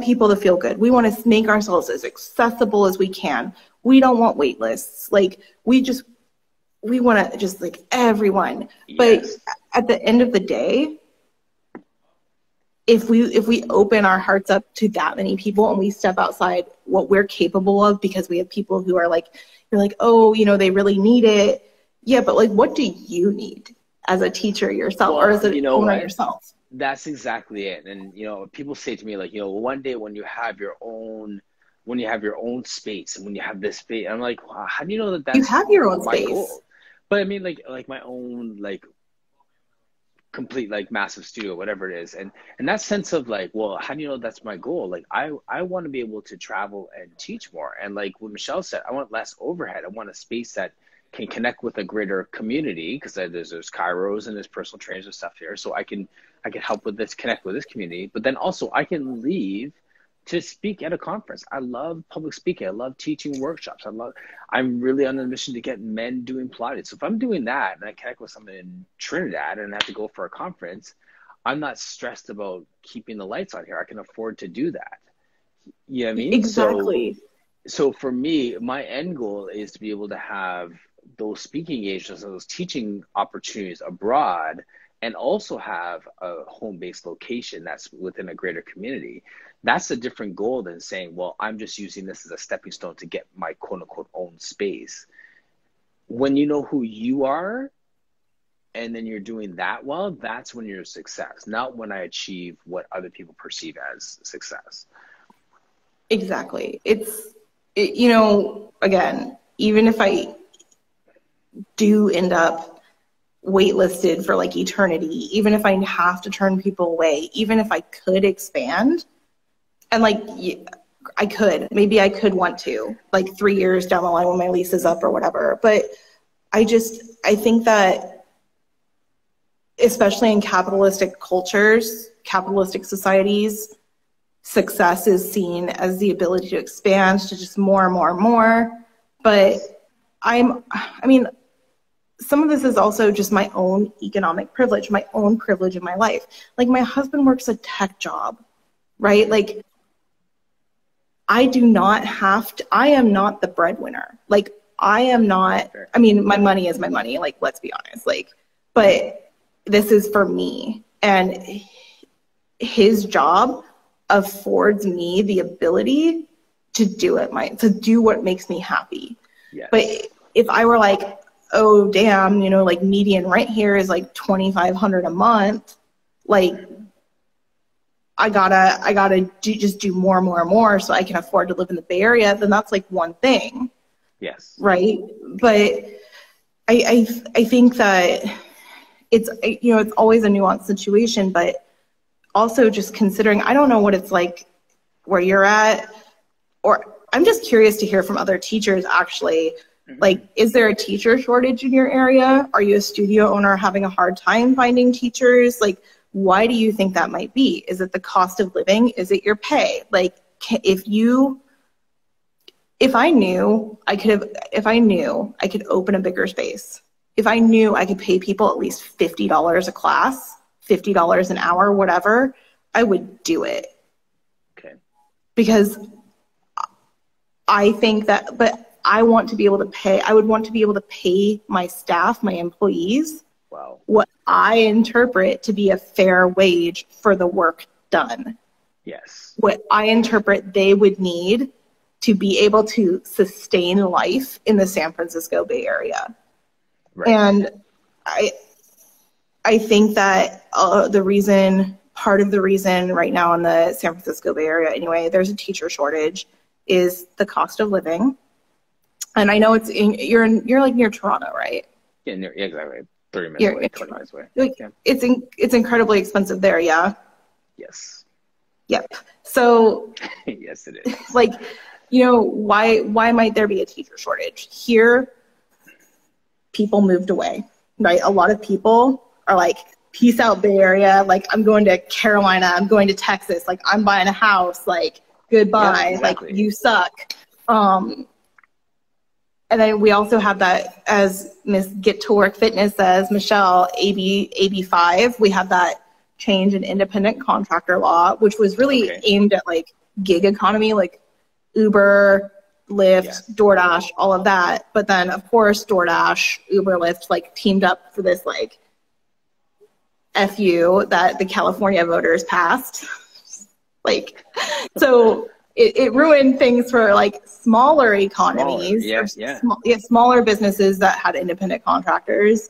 [SPEAKER 1] people to feel good. We want to make ourselves as accessible as we can. We don't want wait lists. Like we want to just like everyone. Yes. But at the end of the day, if we open our hearts up to that many people and we step outside what we're capable of, because we have people who are like, you're like, oh, you know, they really need it. Yeah, but like, what do you need as a teacher yourself, or as an owner yourself?
[SPEAKER 2] That's exactly it. And, you know, people say to me like, you know, one day when you have your own space, and when you have this space, I'm like, wow, how do you know that
[SPEAKER 1] you have your own space?
[SPEAKER 2] Goal? But I mean, like my own, like complete, like massive studio, whatever it is. And that sense of like, well, how do you know that's my goal? Like I want to be able to travel and teach more. And like what Michelle said, I want less overhead. I want a space that can connect with a greater community, because there's chiros and there's personal trainers and stuff here. So I can help with this, connect with this community, but then also I can leave to speak at a conference. I love public speaking. I love teaching workshops. I'm really on a mission to get men doing Pilates. So if I'm doing that and I connect with someone in Trinidad and I have to go for a conference, I'm not stressed about keeping the lights on here. I can afford to do that. You know what I mean?
[SPEAKER 1] Exactly.
[SPEAKER 2] So for me, my end goal is to be able to have those speaking engagements and those teaching opportunities abroad, and also have a home-based location that's within a greater community, that's a different goal than saying, well, I'm just using this as a stepping stone to get my quote unquote own space. When you know who you are and then you're doing that well, that's when you're a success, not when I achieve what other people perceive as success.
[SPEAKER 1] Exactly. You know, again, even if I do end up waitlisted for like eternity, even if I have to turn people away, even if I could expand, and like maybe I could want to, like 3 years down the line when my lease is up or whatever. But I think that, especially in capitalistic cultures, capitalistic societies, success is seen as the ability to expand to just more and more and more. But I mean, some of this is also just my own economic privilege, my own privilege in my life. Like, my husband works a tech job, right? Like, I am not the breadwinner. Like, I am not, I mean, my money is my money, like, let's be honest, like, but this is for me. And his job affords me the ability to do what makes me happy. Yes. But if I were like, oh damn, you know, like median rent here is like $2,500 a month, like I gotta just do more and more and more so I can afford to live in the Bay Area, then that's like one thing.
[SPEAKER 2] Yes.
[SPEAKER 1] Right. But I think that it's, you know, it's always a nuanced situation, but also just considering, I don't know what it's like where you're at, or I'm just curious to hear from other teachers actually. Like, is there a teacher shortage in your area? Are you a studio owner having a hard time finding teachers? Like, why do you think that might be? Is it the cost of living? Is it your pay? Like, if I knew I could open a bigger space, if I knew I could pay people at least $50 a class, $50 an hour, whatever, I would do it.
[SPEAKER 2] Okay.
[SPEAKER 1] Because I think that, but I want to be able to pay, I would want to be able to pay my staff, my employees,
[SPEAKER 2] wow,
[SPEAKER 1] what I interpret to be a fair wage for the work done.
[SPEAKER 2] Yes.
[SPEAKER 1] What I interpret they would need to be able to sustain life in the San Francisco Bay Area. Right. And I think that part of the reason right now in the San Francisco Bay Area, anyway, there's a teacher shortage, is the cost of living. And I know you're like near Toronto, right?
[SPEAKER 2] Yeah, exactly. 30 minutes away, 20 minutes away.
[SPEAKER 1] Like, yeah. It's incredibly expensive there, yeah?
[SPEAKER 2] Yes.
[SPEAKER 1] Yep. So
[SPEAKER 2] yes, it is.
[SPEAKER 1] Like, you know, why might there be a teacher shortage? Here, people moved away, right? A lot of people are like, peace out, Bay Area. Like, I'm going to Carolina. I'm going to Texas. Like, I'm buying a house. Like, goodbye. Yeah, exactly. Like, you suck. And then we also have that, as Miss Get to Work Fitness says, Michelle, AB 5, we have that change in independent contractor law, which was really aimed at like gig economy, like Uber, Lyft, yes. DoorDash, all of that. But then, of course, DoorDash, Uber, Lyft, like teamed up for this like FU that the California voters passed. Like, so it ruined things for like smaller economies, smaller businesses that had independent contractors.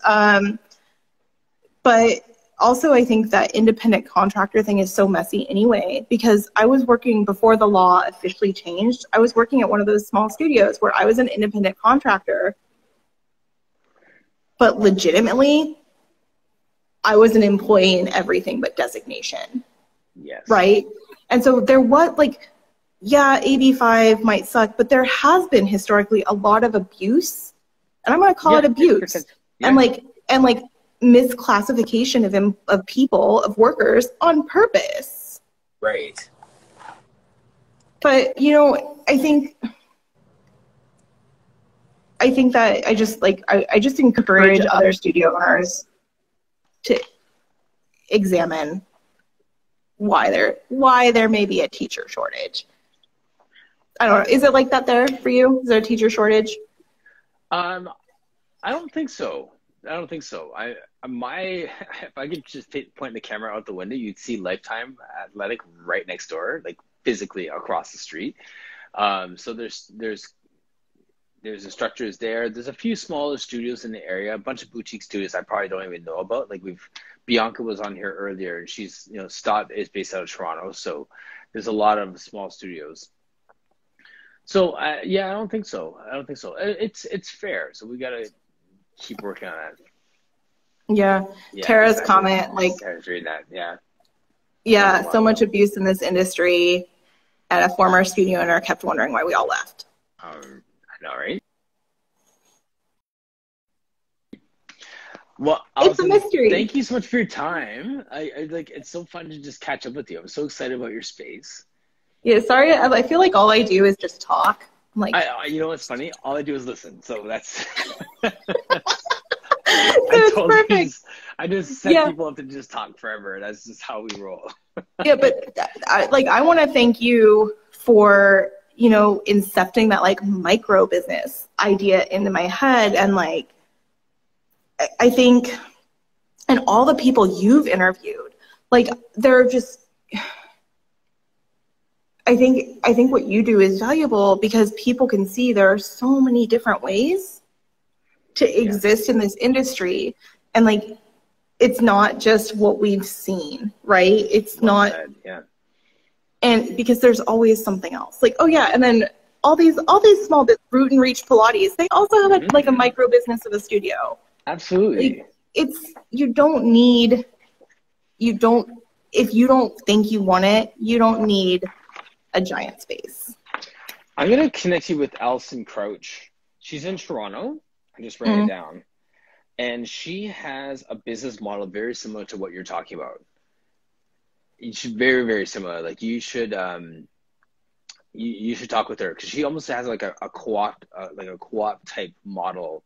[SPEAKER 1] But also, I think that independent contractor thing is so messy anyway, because I was working before the law officially changed. I was working at one of those small studios where I was an independent contractor, but legitimately, I was an employee in everything but designation.
[SPEAKER 2] Yes. Right?
[SPEAKER 1] And so there was like, yeah, AB5 might suck, but there has been historically a lot of abuse, and I'm going to call it abuse, and like misclassification of people, of workers on purpose.
[SPEAKER 3] Right.
[SPEAKER 1] But, you know, I think that I just encourage other studio owners to examine why there may be a teacher shortage. I don't know. Is it like that there for you? Is there a teacher shortage?
[SPEAKER 2] I don't think so. I don't think so. If I could just point the camera out the window, you'd see Lifetime Athletic right next door, like physically across the street. So there's instructors there. There's a few smaller studios in the area, a bunch of boutique studios I probably don't even know about. Like Bianca was on here earlier, and she's, Stott is based out of Toronto, so there's a lot of small studios. So yeah, I don't think so. It's fair. So we gotta keep working on that.
[SPEAKER 1] Yeah.
[SPEAKER 2] Yeah,
[SPEAKER 1] Tara's
[SPEAKER 2] exactly.
[SPEAKER 1] comment, like,
[SPEAKER 2] I was reading that. Yeah.
[SPEAKER 1] yeah, so much abuse in this industry, and a former studio owner kept wondering why we all left.
[SPEAKER 2] I know, right? Well,
[SPEAKER 1] It's
[SPEAKER 2] Allison,
[SPEAKER 1] a mystery.
[SPEAKER 2] thank you so much for your time. I like, it's so fun to just catch up with you. I'm so excited about your space.
[SPEAKER 1] Yeah, sorry, I feel like all I do is just talk. I'm like,
[SPEAKER 2] You know what's funny? All I do is listen. So that's
[SPEAKER 1] it's perfect.
[SPEAKER 2] I just set people up to just talk forever. That's just how we roll.
[SPEAKER 1] Yeah, but I want to thank you for, incepting that like micro business idea into my head. And like, I think, and all the people you've interviewed, like they're just, I think what you do is valuable because people can see there are so many different ways to exist in this industry. And like, it's not just what we've seen, right? It's not, and because there's always something else. Like, oh yeah, and then all these small Root and Reach Pilates, they also have like a micro business of a studio.
[SPEAKER 2] Absolutely.
[SPEAKER 1] Like, if you don't think you want it, you don't need a giant space.
[SPEAKER 2] I'm going to connect you with Allison Crouch. She's in Toronto. I just wrote it down. And she has a business model very similar to what you're talking about. It's very, very similar. Like you should talk with her because she almost has like a co-op type model,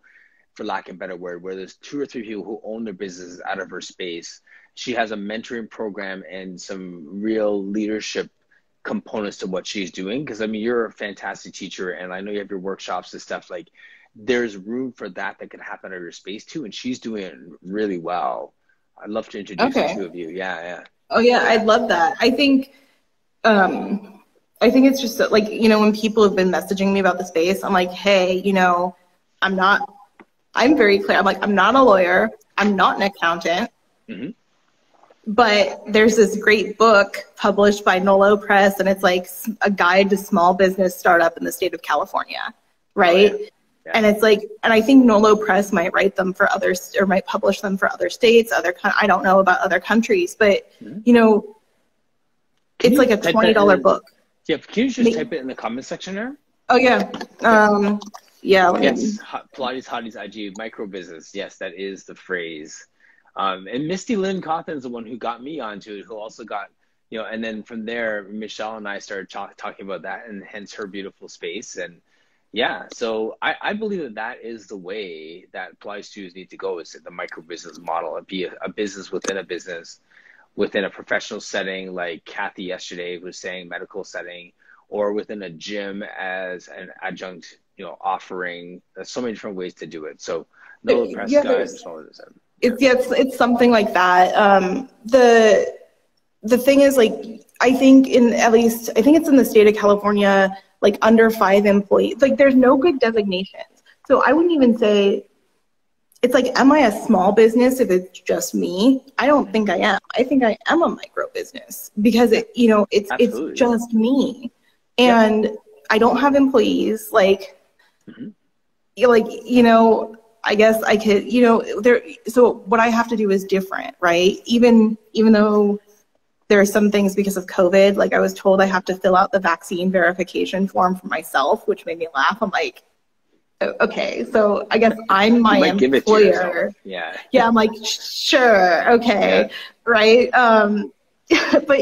[SPEAKER 2] for lack of a better word, where there's 2 or 3 people who own their businesses out of her space. She has a mentoring program and some real leadership components to what she's doing. Because I mean, you're a fantastic teacher, and I know you have your workshops and stuff. Like, there's room for that can happen at your space too, and she's doing it really well. I'd love to introduce the two of you. Yeah.
[SPEAKER 1] Oh yeah, I'd love that. I think it's just that, like, when people have been messaging me about the space, I'm like, hey, I'm very clear. I'm like, I'm not a lawyer. I'm not an accountant. Mm-hmm. But there's this great book published by Nolo Press, and it's like a guide to small business startup in the state of California, right? Oh, yeah. And it's like, and I think Nolo Press might write them for others, or might publish them for other states, I don't know about other countries, but it's like a $20 book.
[SPEAKER 2] Yeah, can you just type it in the comment section there?
[SPEAKER 1] Oh yeah, yeah.
[SPEAKER 2] Yes, Pilates Hotties IG micro business. Yes, that is the phrase. And Misty Lynn Cawthon's the one who got me onto it, who also got, and then from there, Michelle and I started talking about that, and hence her beautiful space. And yeah, so I believe that is the way that Pilates studios need to go, is the micro business model. It'd be a business within a business, within a professional setting, like Kathy yesterday was saying, medical setting, or within a gym as an adjunct, offering. There's so many different ways to do it. So no press guys.
[SPEAKER 1] It's something like that. The thing is, like, I think it's in the state of California, like under 5 employees, like there's no good designations. So I wouldn't even say, it's like, am I a small business if it's just me? I don't think I am. I think I am a micro business because it's just me. And I don't have employees. Like, I guess I could, so what I have to do is different, right? Even though there are some things because of COVID, like I was told I have to fill out the vaccine verification form for myself, which made me laugh. I'm like, okay, so I guess I'm my employer. Yeah, I'm like, sure, okay, right? But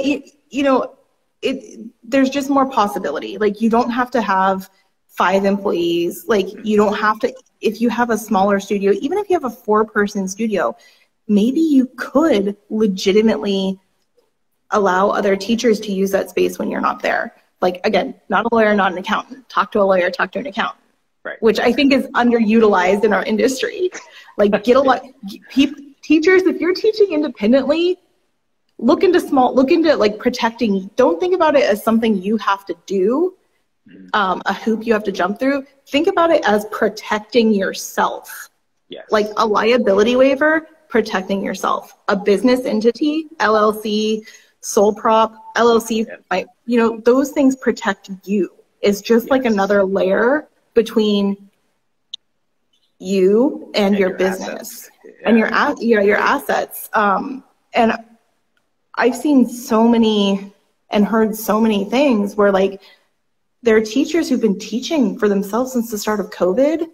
[SPEAKER 1] there's just more possibility. Like, you don't have to have 5 employees. Like, you don't have to, if you have a smaller studio, even if you have a 4-person studio, maybe you could legitimately allow other teachers to use that space when you're not there. Like, again, not a lawyer, not an accountant. Talk to a lawyer, talk to an accountant.
[SPEAKER 2] Right.
[SPEAKER 1] which I think is underutilized in our industry. Like get a lot, teachers, if you're teaching independently, look into like protecting. Don't think about it as something you have to do, a hoop you have to jump through. Think about it as protecting yourself.
[SPEAKER 2] Yes.
[SPEAKER 1] Like a liability waiver, protecting yourself. A business entity, LLC, sole prop, LLC, those things protect you. It's just like another layer between you and your business and your assets. And I've seen so many and heard so many things where like there are teachers who've been teaching for themselves since the start of COVID,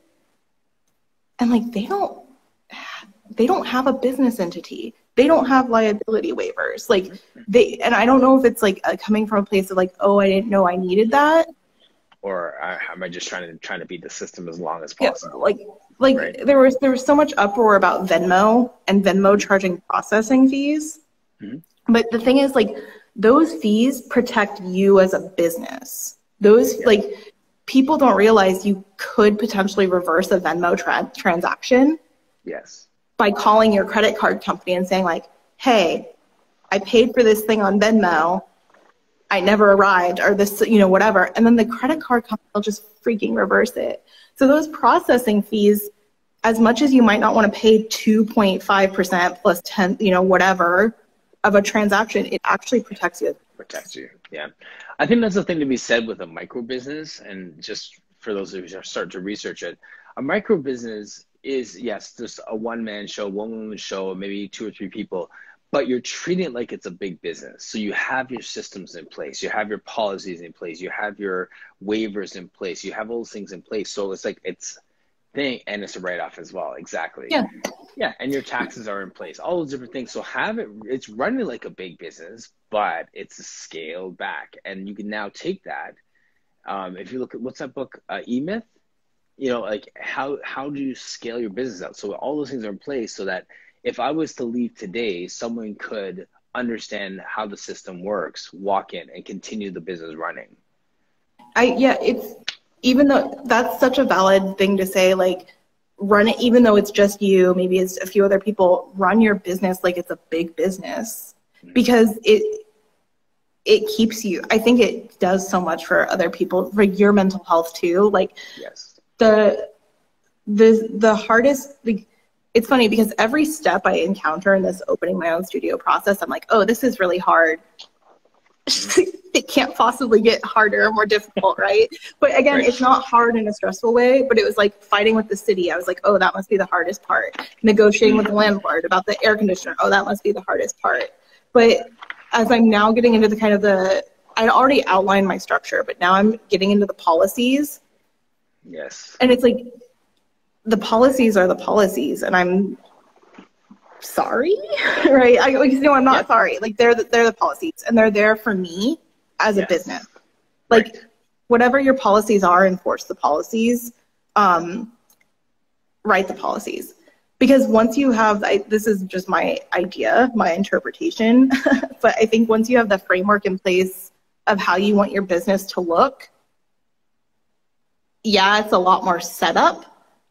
[SPEAKER 1] and like they don't have a business entity. They don't have liability waivers. Like and I don't know if it's like coming from a place of like, oh, I didn't know I needed that.
[SPEAKER 2] Or am I just trying to beat the system as long as possible?
[SPEAKER 1] Yeah, right. there was so much uproar about Venmo and Venmo charging processing fees. But the thing is, like, those fees protect you as a business. Those like people don't realize you could potentially reverse a Venmo transaction. Yes. By calling your credit card company and saying like, hey, I paid for this thing on Venmo. I never arrived, or this, whatever. And then the credit card company will just freaking reverse it. So those processing fees, as much as you might not want to pay 2.5% plus 10, whatever of a transaction, it actually protects you.
[SPEAKER 2] Protects you. Yeah. I think that's the thing to be said with a micro business. And just for those of you who start to research it, a micro business is, yes, just a one-man show, one-woman show, maybe 2 or 3 people. But you're treating it like it's a big business. So you have your systems in place. You have your policies in place. You have your waivers in place. You have all those things in place. So it's like and it's a write-off as well. Exactly. Yeah. Yeah. And your taxes are in place. All those different things. So it's running like a big business, but it's scaled back. And you can now take that. If you look at, what's that book, E-Myth? Like how do you scale your business out? So all those things are in place so that if I was to leave today, someone could understand how the system works, walk in, and continue the business running.
[SPEAKER 1] It's, even though that's such a valid thing to say, like, run it, even though it's just you, maybe it's a few other people, run your business like it's a big business, because it keeps you, I think it does so much for other people, for your mental health too. Like, yes, the hardest, like, it's funny because every step I encounter in this opening my own studio process, I'm like, oh, this is really hard. It can't possibly get harder or more difficult, right? But again, it's not hard in a stressful way, but it was like fighting with the city. I was like, oh, that must be the hardest part. Negotiating with the landlord about the air conditioner. Oh, that must be the hardest part. But as I'm now getting into I already outlined my structure, but now I'm getting into the policies. Yes. And it's like, the policies are the policies, and I'm sorry, right? I'm not sorry. Like they're the policies, and they're there for me as a business. Like whatever your policies are, enforce the policies, write the policies. Because once you have, this is just my idea, my interpretation, but I think once you have the framework in place of how you want your business to look, it's a lot more setup.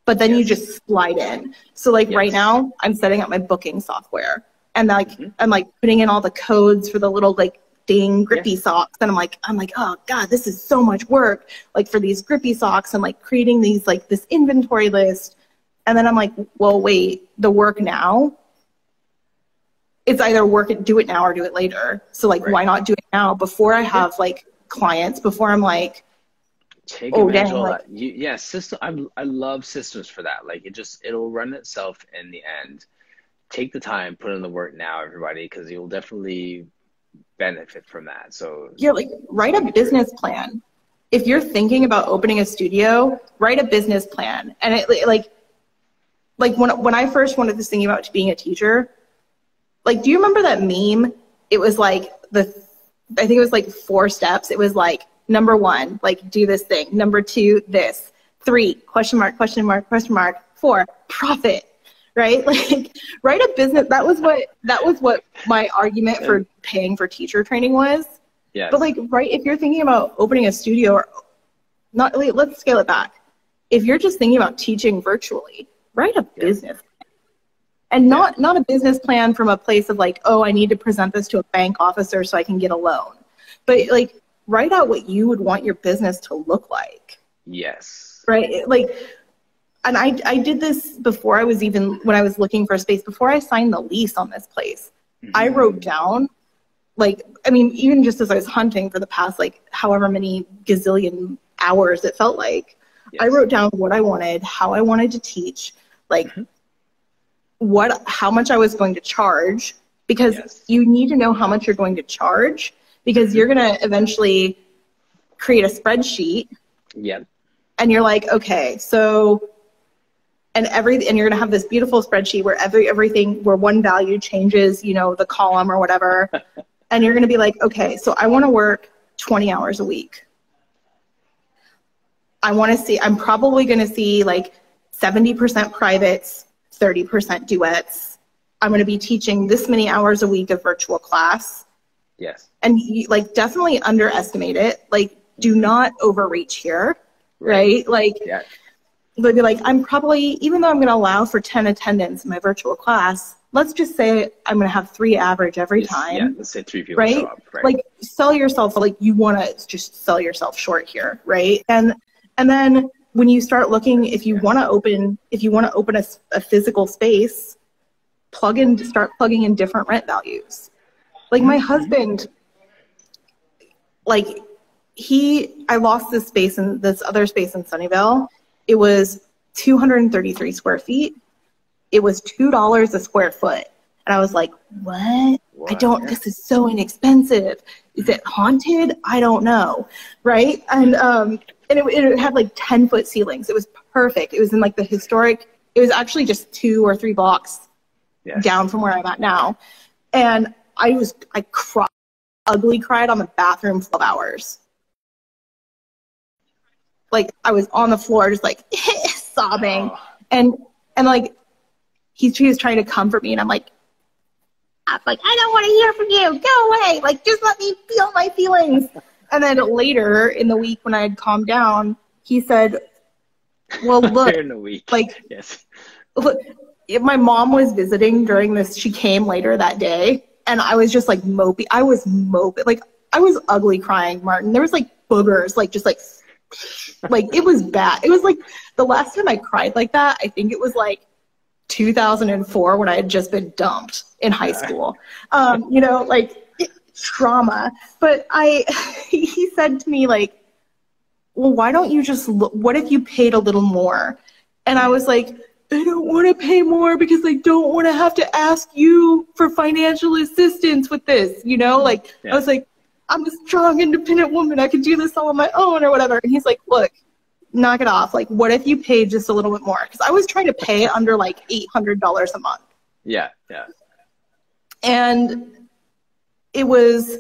[SPEAKER 1] But then you just slide in. So like right now, I'm setting up my booking software, and like I'm like putting in all the codes for the little like ding grippy socks, and I'm like, oh God, this is so much work, like for these grippy socks, and like creating these like this inventory list, and then I'm like, well, wait, the work now. It's either do it now or do it later. So like, why not do it now before I have like clients, before I'm like.
[SPEAKER 2] Take advantage of that. System. I love systems for that. Like it'll run itself in the end. Take the time, put in the work now, everybody, because you'll definitely benefit from that. So
[SPEAKER 1] like write a business plan. If you're thinking about opening a studio, write a business plan. And it like when I first wanted this thinking about being a teacher, like, do you remember that meme? It was like I think it was like 4 steps. It was like, number 1, like do this thing. Number 2, this. 3, question mark, question mark, question mark. 4, profit, right? Like write a business. That was what my argument for paying for teacher training was. Yeah. But like, right, if you're thinking about opening a studio or not, let's scale it back. if you're just thinking about teaching virtually, write a business plan. And not a business plan from a place of like, oh, I need to present this to a bank officer so I can get a loan. But like, write out what you would want your business to look like.
[SPEAKER 2] Yes.
[SPEAKER 1] Right? Like, and I did this before when I was looking for a space, before I signed the lease on this place. I wrote down, like, I mean, even just as I was hunting for the past, like, however many gazillion hours it felt like, I wrote down what I wanted, how I wanted to teach, like, how much I was going to charge, because you need to know how much you're going to charge, because you're going to eventually create a spreadsheet.
[SPEAKER 2] Yeah.
[SPEAKER 1] And you're like, okay, so, and you're going to have this beautiful spreadsheet where everything, where one value changes, you know, the column or whatever. And you're going to be like, okay, so I want to work 20 hours a week. I'm probably going to see like 70% privates, 30% duets. I'm going to be teaching this many hours a week of virtual class.
[SPEAKER 2] Yes.
[SPEAKER 1] And like, definitely underestimate it. Like, do not overreach here. Right? Like, they'll be like, I'm probably, even though I'm going to allow for 10 attendants in my virtual class, let's just say I'm going to have 3 average every time.
[SPEAKER 2] Yeah, let's say 3 people show up. Right?
[SPEAKER 1] Like, sell yourself, like, you want to just sell yourself short here, right? And then when you start looking, if you want to open a physical space, start plugging in different rent values. Like, my husband, like, I lost this other space in Sunnyvale. It was 233 square feet. It was $2 a square foot. And I was like, what? This is so inexpensive. Is it haunted? I don't know. Right? And it had like 10-foot ceilings. It was perfect. It was in like the historic, it was actually just 2 or 3 blocks down from where I'm at now. And I ugly cried on the bathroom 12 hours. Like, I was on the floor just like sobbing. And like, he was trying to comfort me, and I'm like, I don't want to hear from you. Go away. Like, just let me feel my feelings. And then later in the week when I had calmed down, he said, well, look,
[SPEAKER 2] in the week.
[SPEAKER 1] Like, look, my mom was visiting during this. She came later that day, and I was just like mopey. I was mopey. Like, I was ugly crying, Martin. There was like boogers, like, just like it was bad. It was like the last time I cried like that, I think it was like 2004 when I had just been dumped in high school. You know, like, trauma. But he said to me, like, well, why don't you just what if you paid a little more? And I was like, I don't want to pay more because I don't want to have to ask you for financial assistance with this, you know? Like, I was like, I'm a strong, independent woman. I can do this all on my own or whatever. And he's like, look, knock it off. Like, what if you paid just a little bit more? Because I was trying to pay under like $800 a month. Yeah. And it was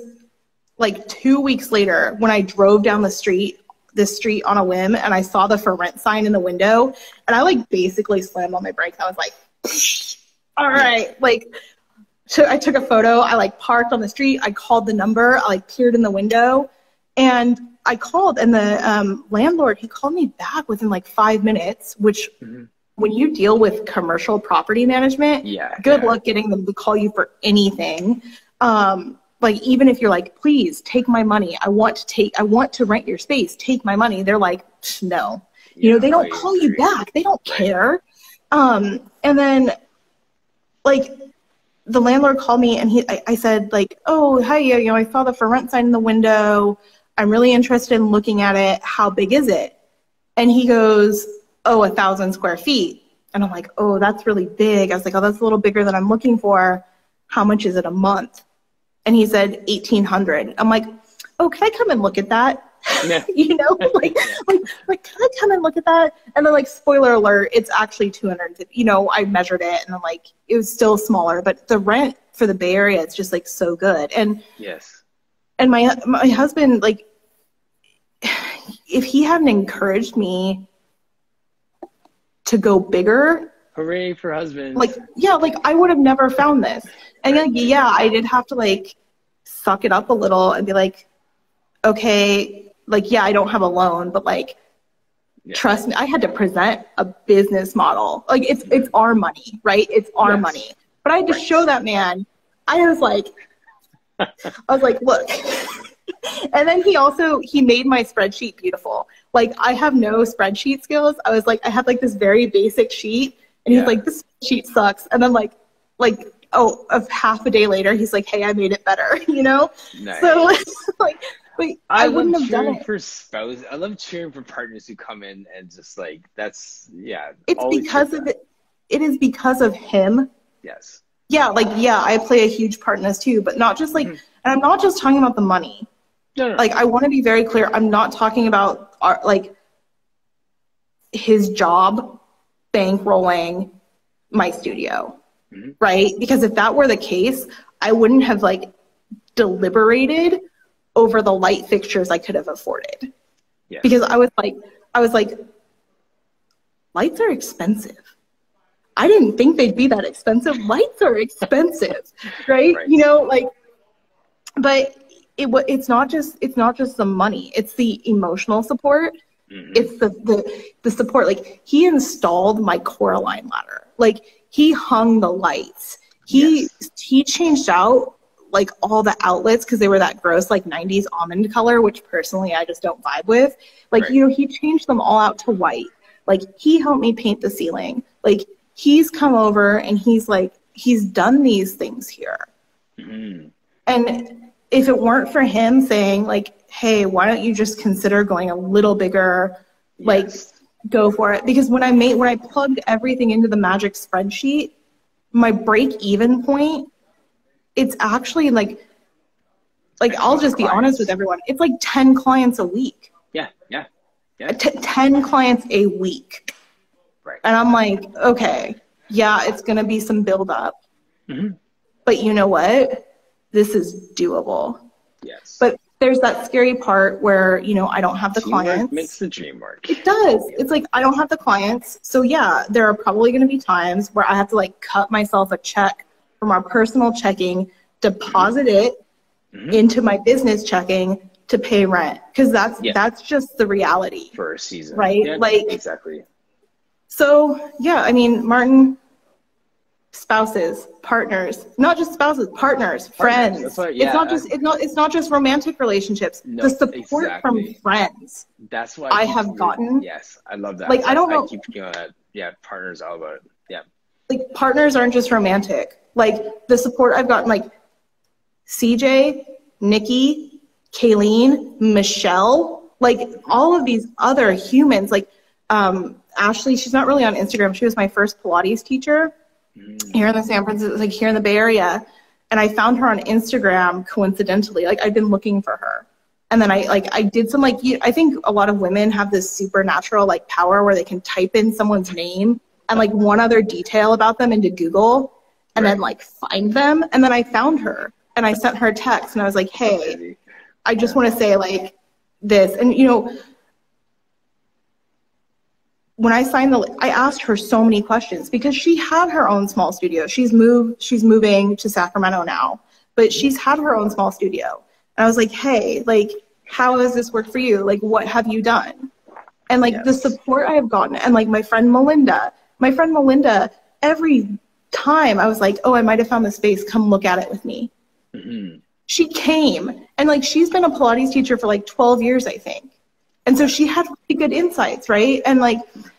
[SPEAKER 1] like 2 weeks later when I drove down this street on a whim, and I saw the for rent sign in the window, and I like basically slammed on my brakes. I was like, all right, like, so I took a photo. I like parked on the street. I called the number. I like peered in the window, and I called, and the landlord, he called me back within like 5 minutes, which when you deal with commercial property management, good luck getting them to call you for anything. Like, even if you're like, please take my money. I want to rent your space. Take my money. They're like, no, you know, they don't call you back. They don't care. And then like the landlord called me, and I said like, oh, hi, you know, I saw the for rent sign in the window. I'm really interested in looking at it. How big is it? And he goes, oh, 1,000 square feet. And I'm like, oh, that's really big. I was like, oh, that's a little bigger than I'm looking for. How much is it a month? And he said, 1,800. I'm like, oh, can I come and look at that? Yeah. You know, like, can I come and look at that? And then, like, spoiler alert, it's actually 250. You know, I measured it, and I'm like, it was still smaller, but the rent for the Bay Area, it's just like so good. And and my husband, like, if he hadn't encouraged me to go bigger,
[SPEAKER 2] hooray for husbands.
[SPEAKER 1] Like, yeah, like, I would have never found this. And like, yeah, I did have to like suck it up a little and be like, okay, like, yeah, I don't have a loan, but like, Trust me, I had to present a business model. Like it's our money, right? It's our money. But I had to show that man. I was like, look. And then he made my spreadsheet beautiful. Like I have no spreadsheet skills. I was like, I had like this very basic sheet, and he's like, this sheet sucks. And then like of half a day later, he's like, hey, I made it better, you know?
[SPEAKER 2] Nice.
[SPEAKER 1] So like I wouldn't have done it.
[SPEAKER 2] I love cheering for partners who come in and just like, that's,
[SPEAKER 1] It's because of it. It is because of him.
[SPEAKER 2] Yes.
[SPEAKER 1] Yeah. Like, yeah, I play a huge part in this too, but not just like, and I'm not just talking about the money. No. Like, I want to be very clear. I'm not talking about his job bankrolling my studio, right? Because if that were the case, I wouldn't have like deliberated over the light fixtures I could have afforded. Yes. Because I was like, lights are expensive. I didn't think they'd be that expensive. Lights are expensive, right? You know, like, but it's not just the money. It's the emotional support. It's the support. Like, he installed my Coraline ladder. Like, he hung the lights. He changed out like all the outlets because they were that gross like 90s almond color, which personally I just don't vibe with. Like, you know, he changed them all out to white. Like, he helped me paint the ceiling. Like, he's come over and he's done these things here. And if it weren't for him saying like, hey, why don't you just consider going a little bigger, like go for it. Because when I plugged everything into the magic spreadsheet, my break even point, it's actually like I'll just be honest with everyone. It's like 10 clients a week.
[SPEAKER 2] Yeah.
[SPEAKER 1] 10 clients a week. Right. And I'm like, okay, yeah, it's going to be some build up. But you know what? This is doable. Yes. But there's that scary part where, you know, I don't have the clients.
[SPEAKER 2] Makes the dream work.
[SPEAKER 1] It does. It's like, I don't have the clients. So yeah, there are probably going to be times where I have to like cut myself a check from our personal checking, deposit it into my business checking to pay rent. Cause that's just the reality.
[SPEAKER 2] For a season.
[SPEAKER 1] Right?
[SPEAKER 2] Yeah,
[SPEAKER 1] like,
[SPEAKER 2] exactly.
[SPEAKER 1] So yeah, I mean, Martin, spouses, partners, not just spouses, partners, friends. It's not just romantic relationships. No, the support from friends.
[SPEAKER 2] That's why
[SPEAKER 1] I have gotten.
[SPEAKER 2] Yes, I love that.
[SPEAKER 1] Like, I don't know.
[SPEAKER 2] I keep going that. Yeah, partners, all about it. Yeah.
[SPEAKER 1] Like, partners aren't just romantic. Like, the support I've gotten, like CJ, Nikki, Kayleen, Michelle, like all of these other humans, like Ashley, she's not really on Instagram. She was my first Pilates teacher here in the San Francisco, like here in the Bay Area. And I found her on Instagram coincidentally. Like, I've been looking for her. And then I did some, like, I think a lot of women have this supernatural like power where they can type in someone's name and like one other detail about them into Google and then like find them. And then I found her and I sent her a text and I was like, hey, I just want to say like this. And, you know, when I signed I asked her so many questions because she had her own small studio. She's moving to Sacramento now, but she's had her own small studio. And I was like, hey, like, how has this worked for you? Like, what have you done? And like the support I have gotten, and like my friend Melinda, every time I was like, oh, I might have found the space, come look at it with me. She came, and like, she's been a Pilates teacher for like 12 years, I think. And so she had really good insights, right? And like,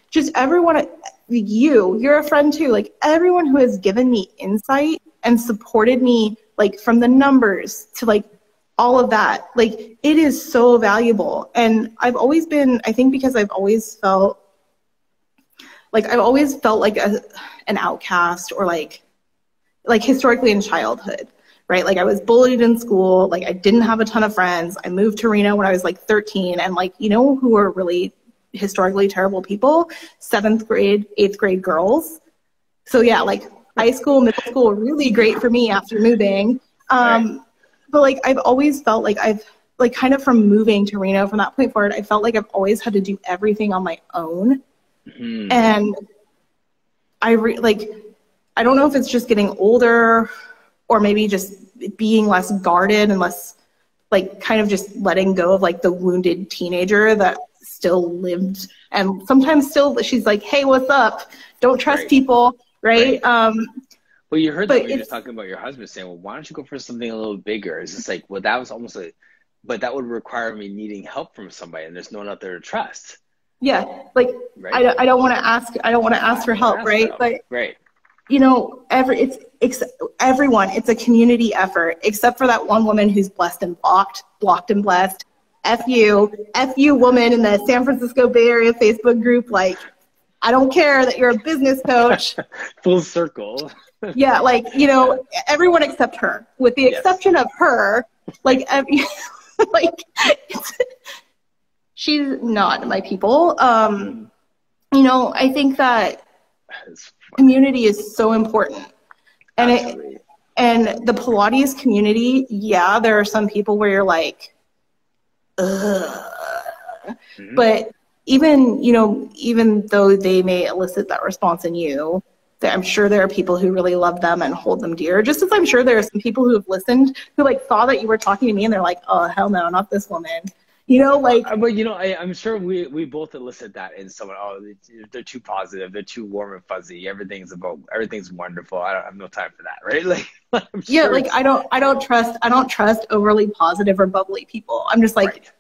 [SPEAKER 1] just everyone, you're a friend too. Like, everyone who has given me insight and supported me, like from the numbers to like all of that, like, it is so valuable. And I've always been, I think because I've always felt like an outcast, or like historically in childhood. Right? Like, I was bullied in school. Like, I didn't have a ton of friends. I moved to Reno when I was like 13. And like, you know who are really historically terrible people? 7th grade, 8th grade girls. So yeah, like high school, middle school were really great for me after moving. But like, I've always felt like I've like kind of from moving to Reno from that point forward, I felt like I've always had to do everything on my own. And I don't know if it's just getting older, or maybe just being less guarded and less like kind of just letting go of like the wounded teenager that still lived, and sometimes still she's like, hey, what's up? Don't trust
[SPEAKER 2] Right.
[SPEAKER 1] people, right?
[SPEAKER 2] Well, you heard
[SPEAKER 1] But
[SPEAKER 2] that when you were just talking about your husband saying, well, why don't you go for something a little bigger? It's just like, well, that was almost like, but that would require me needing help from somebody, and there's no one out there to trust.
[SPEAKER 1] yeah, like
[SPEAKER 2] Right.
[SPEAKER 1] I don't want to ask for help, right? But
[SPEAKER 2] right.
[SPEAKER 1] you know, everyone, it's a community effort, except for that one woman who's blessed and blocked and blessed. F you woman in the San Francisco Bay Area Facebook group. Like, I don't care that you're a business coach.
[SPEAKER 2] Full circle.
[SPEAKER 1] Yeah, like, you know, everyone except her, with the exception of her, like, like, she's not my people. You know, I think that community is so important. And and the Pilates community, yeah, there are some people where you're like, ugh. Mm-hmm. But even, you know, even though they may elicit that response in you, I'm sure there are people who really love them and hold them dear. Just as I'm sure there are some people who have listened who like saw that you were talking to me and they're like, oh, hell no, not this woman. You know, like.
[SPEAKER 2] But, you know, I'm sure we both elicit that in someone. Oh, they're too positive. They're too warm and fuzzy. Everything's wonderful. I have no time for that, right? Like, I'm
[SPEAKER 1] yeah,
[SPEAKER 2] sure
[SPEAKER 1] like I don't trust overly positive or bubbly people. I'm just like,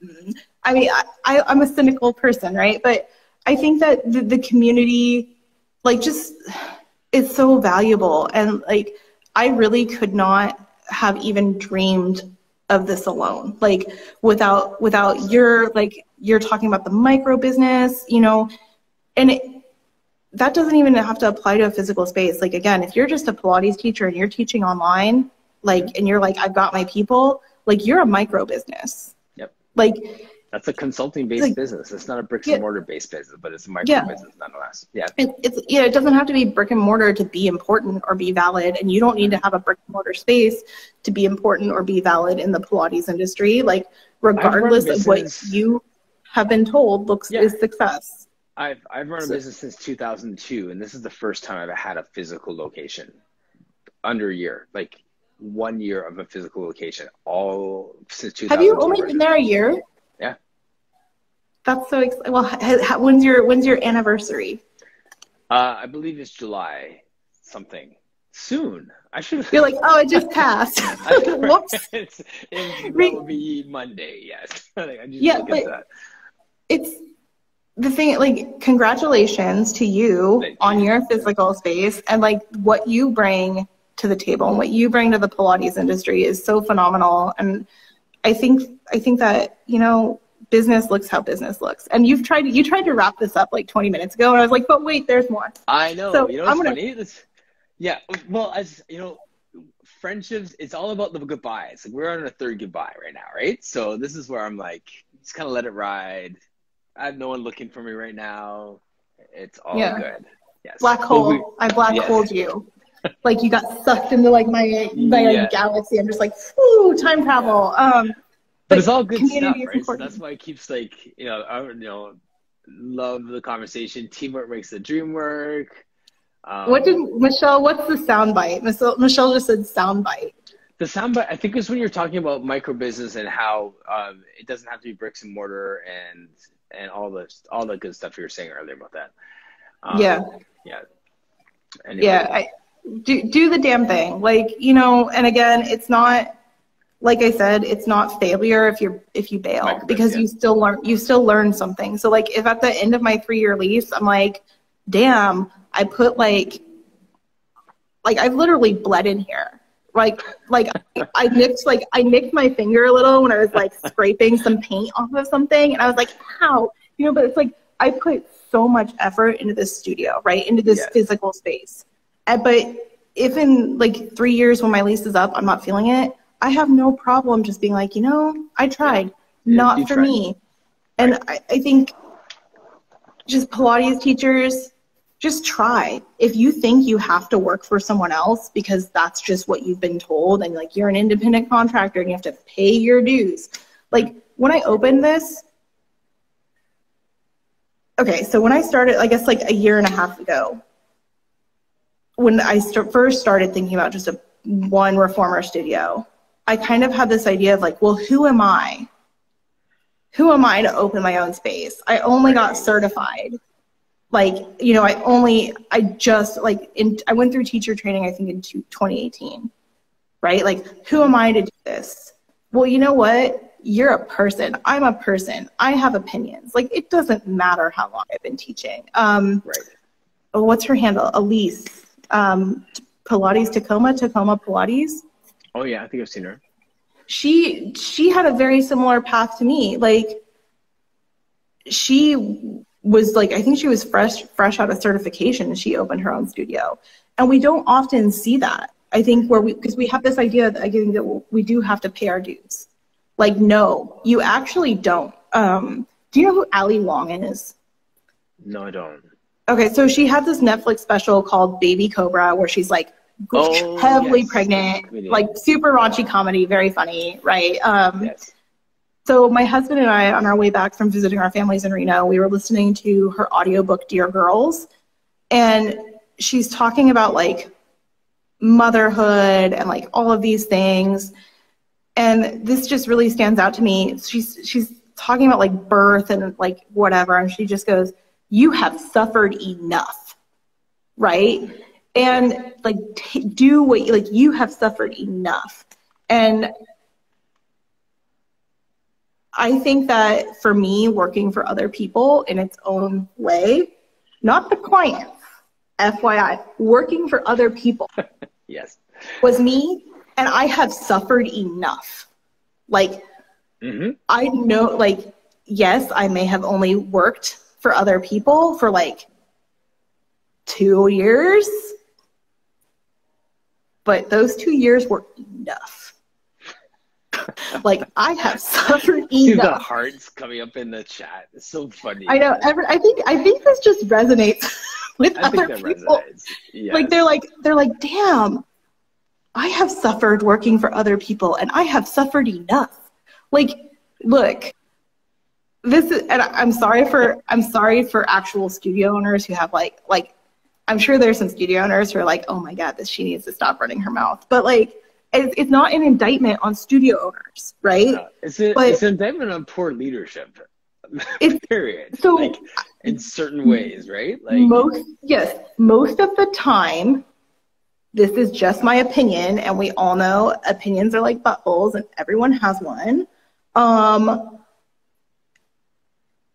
[SPEAKER 1] right. I mean, I'm a cynical person, right? But I think that the community, like, just, it's so valuable. And like, I really could not have even dreamed of this alone, like without your, like, you're talking about the micro business, you know, and that doesn't even have to apply to a physical space. Like, again, if you're just a Pilates teacher and you're teaching online, like, and you're like, I've got my people, like, you're a micro business.
[SPEAKER 2] Yep.
[SPEAKER 1] Like,
[SPEAKER 2] that's a consulting-based business. It's not a bricks and mortar-based business, but it's a micro business nonetheless. Yeah.
[SPEAKER 1] It doesn't have to be brick and mortar to be important or be valid, and you don't need to have a brick and mortar space to be important or be valid in the Pilates industry. Like, regardless of what you have been told is success.
[SPEAKER 2] I've run a business since 2002, and this is the first time I've had a physical location under a year, like 1 year of a physical location, all since 2002.
[SPEAKER 1] Have you only been there a year?
[SPEAKER 2] Yeah.
[SPEAKER 1] That's so exciting. Well, when's your anniversary?
[SPEAKER 2] I believe it's July something. Soon. I should.
[SPEAKER 1] You're like, oh, it just passed. Whoops.
[SPEAKER 2] That would be Monday. Yes.
[SPEAKER 1] But it's the thing. Like, congratulations to you on your physical space, and like what you bring to the table and what you bring to the Pilates industry is so phenomenal. And I think that, you know, business looks how business looks. And you tried to wrap this up like 20 minutes ago, and I was like, but wait, there's more.
[SPEAKER 2] I know. So you know what's funny? Yeah. Well, as you know, friendships, it's all about the goodbyes. Like, we're on a third goodbye right now, right? So this is where I'm like, just kind of let it ride. I have no one looking for me right now. It's all good. Yes.
[SPEAKER 1] Black hole. I black holed you. Like, you got sucked into like my galaxy. I'm just like, whoo, time travel.
[SPEAKER 2] But it's all good stuff, right? So that's why it keeps, like, you know, I love the conversation. Teamwork makes the dream work.
[SPEAKER 1] What's the sound bite? Michelle just said sound bite.
[SPEAKER 2] The sound bite, I think, is when you're talking about micro business and how it doesn't have to be bricks and mortar and all the good stuff you were saying earlier about that. Anyway.
[SPEAKER 1] Do the damn thing. Like, you know, and again, it's not, like I said, it's not failure if you bail, because you still learn something. So like, if at the end of my 3-year lease, I'm like, damn, I put like I've literally bled in here. Like I nicked my finger a little when I was like scraping some paint off of something, and I was like, how? You know, but it's like, I put so much effort into this studio, right? Into this physical space. But if in like 3 years when my lease is up, I'm not feeling it, I have no problem just being like, you know, I tried, not for me. And I think just Pilates teachers, just try. If you think you have to work for someone else because that's just what you've been told, and like you're an independent contractor and you have to pay your dues. Like, when I opened this, so when I started, I guess like a year and a half ago, when I first started thinking about just one reformer studio, I kind of had this idea of like, well, who am I? who am I to open my own space? I only got certified. Like, you know, I went through teacher training, I think in 2018, right? Like, who am I to do this? Well, you know what? You're a person. I'm a person. I have opinions. Like, it doesn't matter how long I've been teaching.
[SPEAKER 2] Right.
[SPEAKER 1] What's her handle? Elise. Pilates Tacoma Pilates.
[SPEAKER 2] Oh yeah, I think I've seen her.
[SPEAKER 1] She had a very similar path to me. Like, she was like, I think she was fresh out of certification, and she opened her own studio. And we don't often see that. I think because we have this idea that I think that we do have to pay our dues. Like, no, you actually don't. Do you know who Ali Wong is?
[SPEAKER 2] No, I don't.
[SPEAKER 1] Okay, so she had this Netflix special called Baby Cobra, where she's like heavily pregnant, like super raunchy comedy, very funny, right?
[SPEAKER 2] Yes.
[SPEAKER 1] So my husband and I, on our way back from visiting our families in Reno, we were listening to her audiobook, Dear Girls, and she's talking about like motherhood and like all of these things. And this just really stands out to me. She's talking about like birth and like whatever, and she just goes, "You have suffered enough," right? And like do what you have suffered enough. And I think that for me, working for other people in its own way, not the clients, FYI, working for other people
[SPEAKER 2] yes,
[SPEAKER 1] was me, and I have suffered enough. Like, I know, like, yes, I may have only worked for other people for like 2 years, but those 2 years were enough. Like, I have suffered enough.
[SPEAKER 2] The hearts coming up in the chat. It's so funny.
[SPEAKER 1] I know. I think this just resonates with other people.
[SPEAKER 2] Yes.
[SPEAKER 1] Like, they're like, damn, I have suffered working for other people, and I have suffered enough. Like, look, this is, and I'm sorry for actual studio owners who have like I'm sure there's some studio owners who are like, oh my God, she needs to stop running her mouth. But like, it's not an indictment on studio owners, right?
[SPEAKER 2] It's an indictment on poor leadership. Period.
[SPEAKER 1] So,
[SPEAKER 2] like, in certain ways, right? Like,
[SPEAKER 1] most of the time, this is just my opinion, and we all know opinions are like buttholes, and everyone has one.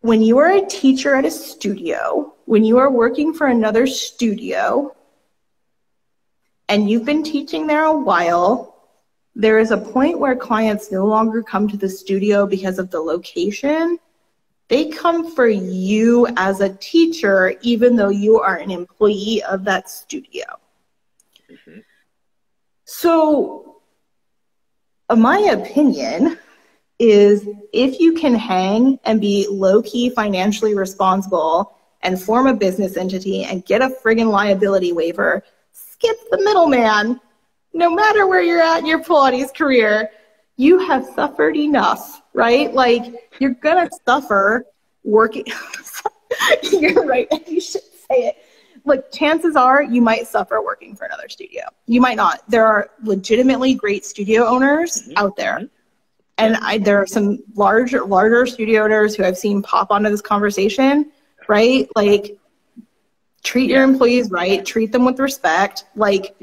[SPEAKER 1] When you are a teacher at a studio, when you are working for another studio, and you've been teaching there a while, there is a point where clients no longer come to the studio because of the location. They come for you as a teacher, even though you are an employee of that studio. Mm-hmm. So, my opinion is, if you can hang and be low-key financially responsible and form a business entity and get a friggin' liability waiver, skip the middleman. No matter where you're at in your Pilates career, you have suffered enough, right? Like, you're gonna suffer working. You're right, you should say it. Like, chances are you might suffer working for another studio. You might not. There are legitimately great studio owners out there. And there are some larger studio owners who I've seen pop onto this conversation, right? Like, treat your employees right, treat them with respect. Like,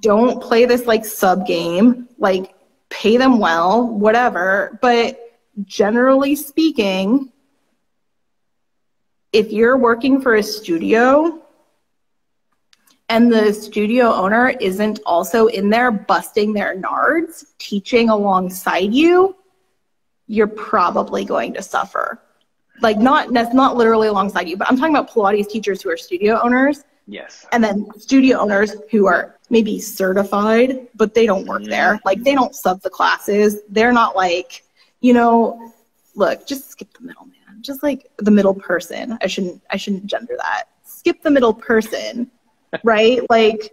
[SPEAKER 1] don't play this like sub game, like pay them well, whatever. But generally speaking, if you're working for a studio and the studio owner isn't also in there busting their nards, teaching alongside you, you're probably going to suffer. Like, that's not literally alongside you, but I'm talking about Pilates teachers who are studio owners. Yes. And then studio owners who are maybe certified, but they don't work there. Like, they don't sub the classes. They're not like, look, just skip the middle, man. Just like the middle person. I shouldn't gender that. Skip the middle person, right? Like,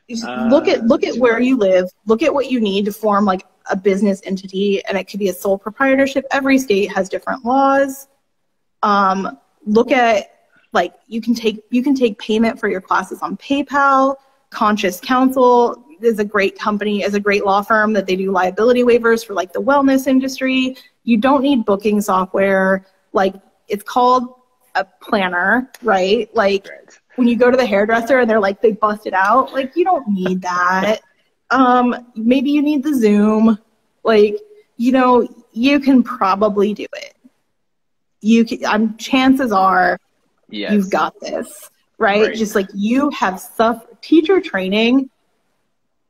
[SPEAKER 1] look at where you live. Look at what you need to form like a business entity, and it could be a sole proprietorship. Every state has different laws. Look at, like, you can take payment for your classes on PayPal. Conscious Counsel is a great company, is a great law firm that they do liability waivers for like the wellness industry. You don't need booking software. Like, it's called a planner, right? Like, when you go to the hairdresser and they're like, they bust it out, like, you don't need that. Maybe you need the Zoom. Like, you know, you can probably do it. Chances are you've got this, right? Just like you have suffered teacher training,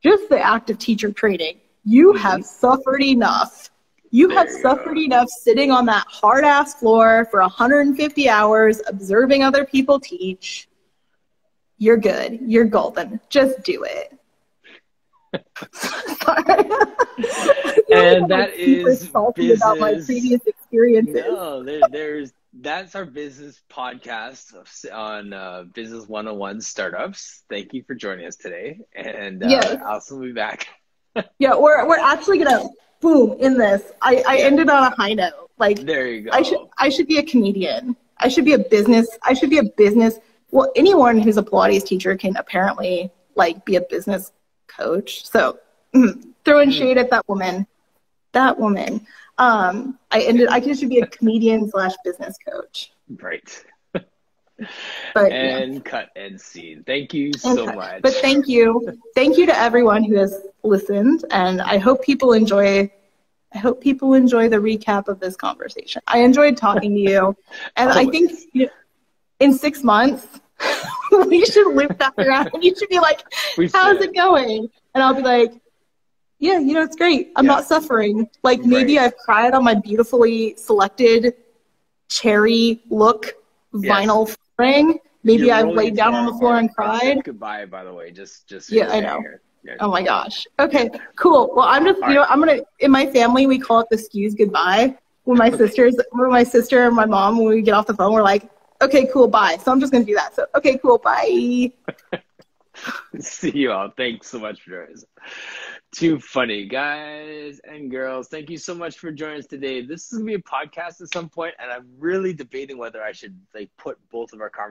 [SPEAKER 1] just the act of teacher training, you have suffered enough. You have suffered enough sitting on that hard ass floor for 150 hours, observing other people teach. You're good. You're golden. Just do it.
[SPEAKER 2] And that is business.
[SPEAKER 1] About my previous experiences.
[SPEAKER 2] No, that's our business podcast on Business 101 startups. Thank you for joining us today, and Allison will be back.
[SPEAKER 1] Yeah, we're actually gonna boom in this. I ended on a high note. Like,
[SPEAKER 2] there you go.
[SPEAKER 1] I should be a comedian. I should be a business. Well, anyone who's a Pilates teacher can apparently like be a business coach. So throwing shade at that woman. I should be a comedian / business coach.
[SPEAKER 2] Right.
[SPEAKER 1] But,
[SPEAKER 2] and cut and scene. Thank you so much.
[SPEAKER 1] But thank you to everyone who has listened, and I hope people enjoy the recap of this conversation. I enjoyed talking to you, and I think in 6 months we should loop back around, and you should be like, "How's it going?" And I'll be like, "Yeah, it's great. I'm not suffering. Like, maybe I've cried on my beautifully selected cherry look vinyl ring. Maybe I've laid down on the floor and cried."
[SPEAKER 2] Goodbye, by the way. Just
[SPEAKER 1] I know. Yeah. Oh my gosh. Okay, cool. Well, I'm just, I'm gonna. In my family, we call it the Skewes goodbye. When my sister and my mom, when we get off the phone, we're like, "Okay, cool, bye." So I'm just gonna do that. So, okay, cool, bye.
[SPEAKER 2] See you all. Thanks so much for joining us. Too funny, guys and girls. Thank you so much for joining us today. This is gonna be a podcast at some point, and I'm really debating whether I should put both of our conversations